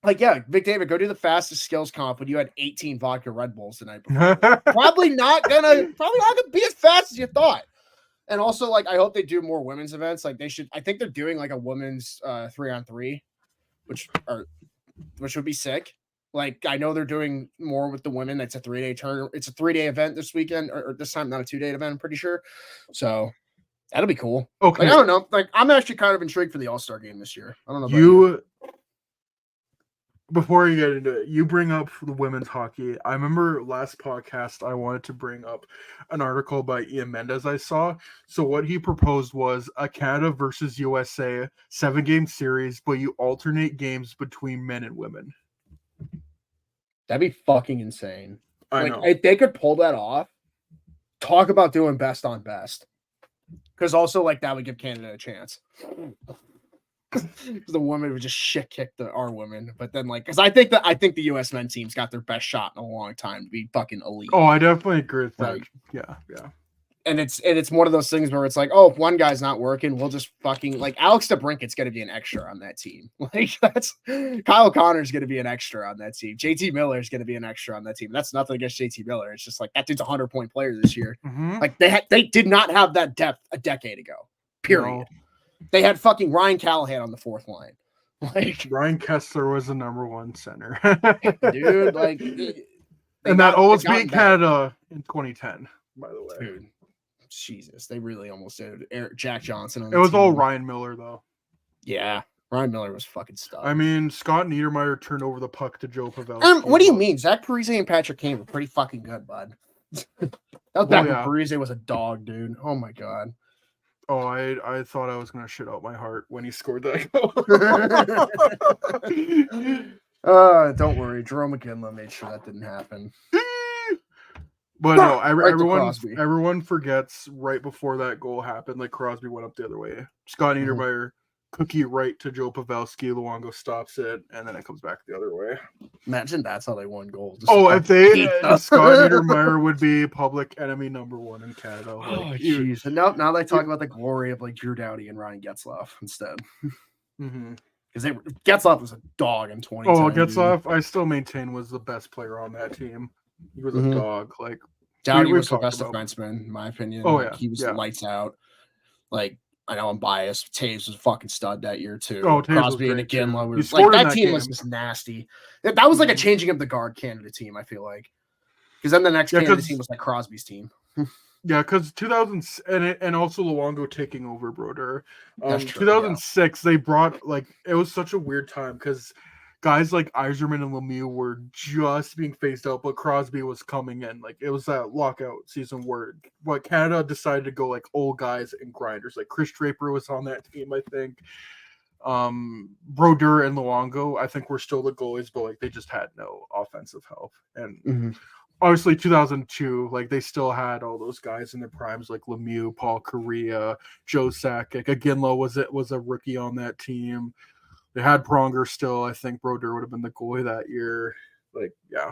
McDavid, go do the fastest skills comp when you had 18 vodka Red Bulls the night before. probably not gonna be as fast as you thought. And also, I hope they do more women's events. They should. I think they're doing a women's 3-on-3, which would be sick. I know they're doing more with the women. It's a 3-day turn. It's a 3-day event this weekend, or this time, not a 2-day event, I'm pretty sure. So that'll be cool. Okay. I don't know. I'm actually kind of intrigued for the All-Star game this year. I don't know about you. Before you get into it, you bring up the women's hockey. I remember last podcast I wanted to bring up an article by Ian Mendez I saw. So what he proposed was a Canada versus USA 7-game series, but you alternate games between men and women. That'd be fucking insane. I know. If they could pull that off, talk about doing best on best. Because also, that would give Canada a chance. The women would just shit kick our women, but then because I think the U.S. men's team's got their best shot in a long time to be fucking elite. Oh, I definitely agree with that. Yeah. And it's one of those things where it's like, oh, if one guy's not working, we'll just fucking like Alex DeBrinket's going to be an extra on that team. Like that's Kyle Connor's going to be an extra on that team. JT Miller is going to be an extra on that team. That's nothing against JT Miller. It's just like that dude's a 100-point player this year. Mhm. Like they did not have that depth a decade ago. Period. No. They had fucking Ryan Callahan on the fourth line. Like Ryan Kessler was the #1 center. dude, like and that almost beat Canada in 2010, by the way. Dude, Jesus, they really almost did. Jack Johnson on It the was all team. Ryan Miller, though. Yeah, Ryan Miller was fucking stuck. I mean, Scott Niedermayer turned over the puck to Joe Pavelski. What do you mean? Zach Parise and Patrick Kane were pretty fucking good, bud. That was back when Parise was a dog, dude. Oh my god. Oh, I thought I was gonna shit out my heart when he scored that goal. Don't worry, Jerome McGinley made sure that didn't happen. But no, Right everyone forgets right before that goal happened, like Crosby went up the other way. Scott Niedermayer, cookie right to Joe Pavelski, Luongo stops it, and then it comes back the other way. Imagine that's how they won goals. If they Scott Niedermayer would be public enemy #1 in Canada. Like, oh jeez. And now they talk about the glory of like Drew Doughty and Ryan Getzlaf instead. Because Getzlaf was a dog in 2010. Oh, Getzlaf, I still maintain was the best player on that team. He was a dog. Like Doughty was the best defenseman, in my opinion. Oh like, he was lights out. Like I know I'm biased. Taves was a fucking stud that year too. Oh, Crosby and McGinley was like that team was just nasty. That was like a changing of the guard Canada team. I feel like because then the next Canada team was like Crosby's team. Yeah, because 2000 and also Luongo taking over Brodeur. 2006, they brought like it was such a weird time because guys like Yzerman and Lemieux were just being phased out, but Crosby was coming in. Like it was that lockout season where Canada decided to go like old guys and grinders. Like Chris Draper was on that team, I think. Brodeur and Luongo, I think were still the goalies, but like they just had no offensive help. And obviously 2002, like they still had all those guys in their primes, like Lemieux, Paul Kariya, Joe Sakic. Iginla was a rookie on that team. They had Pronger still. I think Brodeur would have been the goalie that year. Like, yeah.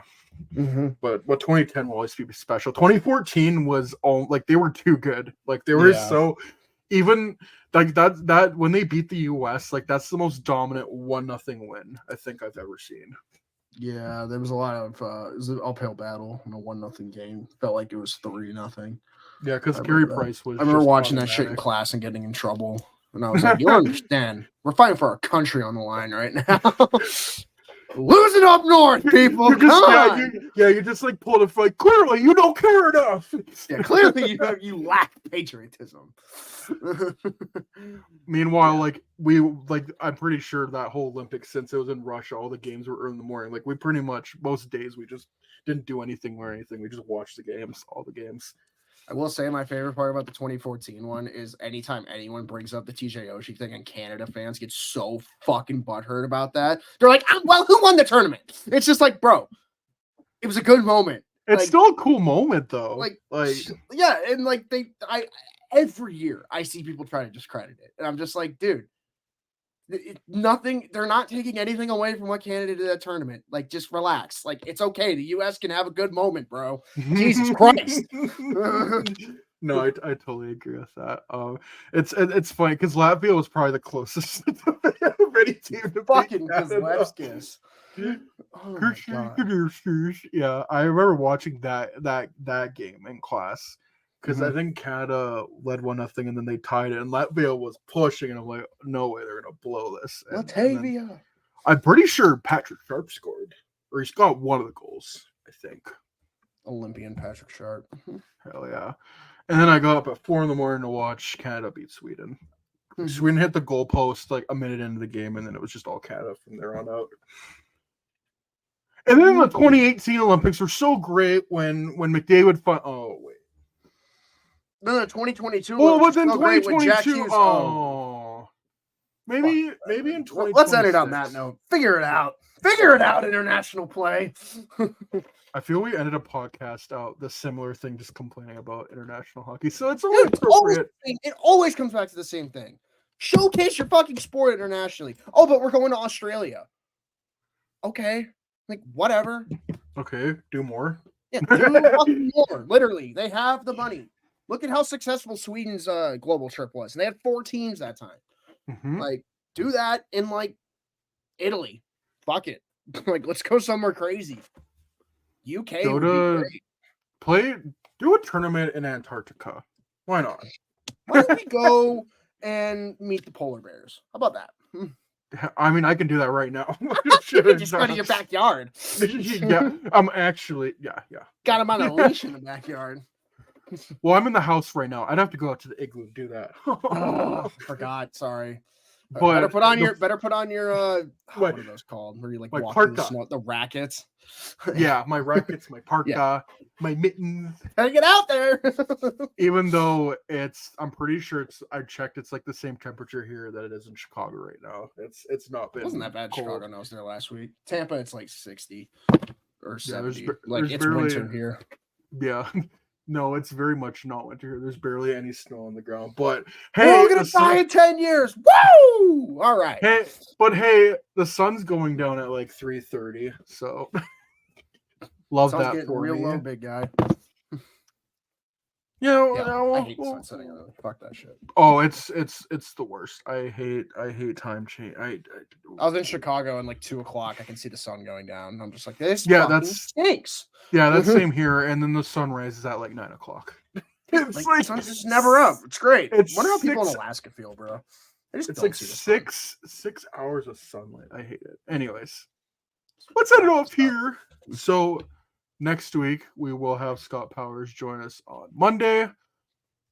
But 2010 will always be special. 2014 was all like they were too good. Like they were so even like that when they beat the US, like that's the most dominant 1-0 win I think I've ever seen. Yeah, there was a lot of it was an uphill battle in a 1-0 game. Felt like it was 3-0. Yeah, because Gary Price was. I remember watching that shit in class and getting in trouble. And I was like, you don't understand. We're fighting for our country on the line right now. Losing up north, people. You just like pulled a fight. Clearly, you don't care enough. Yeah, clearly you lack patriotism. Meanwhile, I'm pretty sure that whole Olympics, since it was in Russia, all the games were early in the morning. Like we pretty much most days we just didn't do anything or anything. We just watched the games, all the games. I will say my favorite part about the 2014 one is anytime anyone brings up the TJ Oshie thing and Canada fans get so fucking butthurt about that. They're like, well, who won the tournament? It's just like, bro, it was a good moment. It's still a cool moment though. Like yeah, and like every year I see people try to discredit it. And I'm just like, dude, they're not taking anything away from what Canada did at that tournament. Like, just relax. Like, it's okay. The US can have a good moment, bro. Jesus Christ. No, I totally agree with that. It's funny because Latvia was probably the closest of any team to fucking Kozlevskis. Yeah, I remember watching that game in class. Because I think Canada led 1-0 and then they tied it, and Latvia was pushing, and I'm like, no way they're gonna blow this. Latvia. I'm pretty sure Patrick Sharp scored, or he's got one of the goals. I think. Olympian Patrick Sharp. Hell yeah! And then I got up at 4 a.m. to watch Canada beat Sweden. Sweden hit the goalpost like a minute into the game, and then it was just all Canada from there on out. And then the 2018 Olympics were so great when McDavid. Oh wait. No, 2022. Well, but then 2022. Maybe in 2020. Let's end it on that note. Figure it out. Figure it out. International play. I feel we ended a podcast out the similar thing, just complaining about international hockey. So it's only appropriate. It always comes back to the same thing. Showcase your fucking sport internationally. Oh, but we're going to Australia. Okay, like whatever. Okay, do more. Yeah, do fucking more. Literally, they have the money. Look at how successful Sweden's global trip was. And they had 4 teams that time. Mhm. Like, do that in like Italy. Fuck it. Like, let's go somewhere crazy. UK Go would be to great. do a tournament in Antarctica. Why not? Why don't we go and meet the polar bears? How about that? I mean, I can do that right now. You can just go to your backyard. Yeah, I'm actually, yeah. Got him on a leash in the backyard. Well, I'm in the house right now. I'd have to go out to the igloo to do that. Oh, forgot. Sorry. But better put on your what What? are those called? Where you like My walk through the parka. snow, the rackets. Yeah, my rackets, my parka, Yeah. my mittens. Gotta get out there. Even though I'm pretty sure I checked, it's like the same temperature here that it is in Chicago right now. It's not been. It wasn't that bad in cold. Chicago when I was there last week. Tampa, it's like 60 or Yeah, there's 70. ba- Like there's it's barely- winter here. Yeah. No, it's very much not winter here. There's barely any snow on the ground. But hey, We're all gonna the sun- die in 10 years. Woo! All right. hey, the sun's going down at like 3:30. So love Sun's that getting for real me. low, big guy. Yeah, I hate the sun setting early. Fuck that shit. Oh, it's the worst. I hate time change. I was in Chicago and like 2:00. I can see the sun going down. I'm just like, this Yeah, fucking that's- stinks. Yeah, that's same here. And then the sun rises at like 9:00. It's Like, like the sun's just never up. It's great. it's Wonder how people in 6 Alaska feel, bro. They just It's don't like see the sun. 6 hours of sunlight. I hate it. Anyways, let's end it off here. So next week we will have Scott Powers join us on Monday.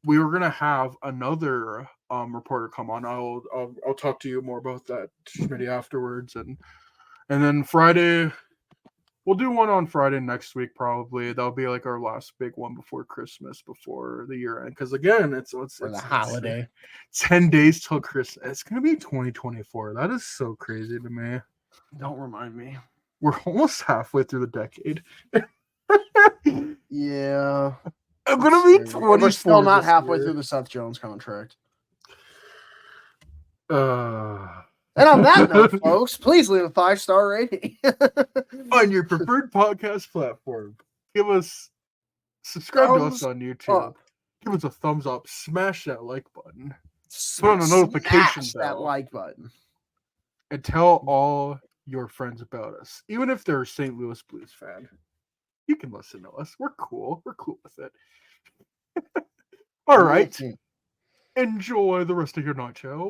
We were gonna have another reporter come on. I'll talk to you more about that Schmitty afterwards, and then Friday we'll do one on Friday next week probably. That'll be like our last big one before Christmas, before the year end. Because again, it's For the holiday. 10 days till Christmas. It's gonna be 2024. That is so crazy to me. Don't remind me. We're almost halfway through the decade. Yeah. I'm gonna be 24. We're still not this halfway year. through the Seth Jones contract. And on that note, folks, please leave a 5-star rating. on your preferred podcast platform, subscribe to us on YouTube. Up. Give us a thumbs up. Smash that like button. Put on a notification Smash bell. that like button. And tell all your friends about us. Even if they're a St. Louis Blues fan, you can listen to us. We're cool. We're cool with it. All right. Enjoy the rest of your night, show.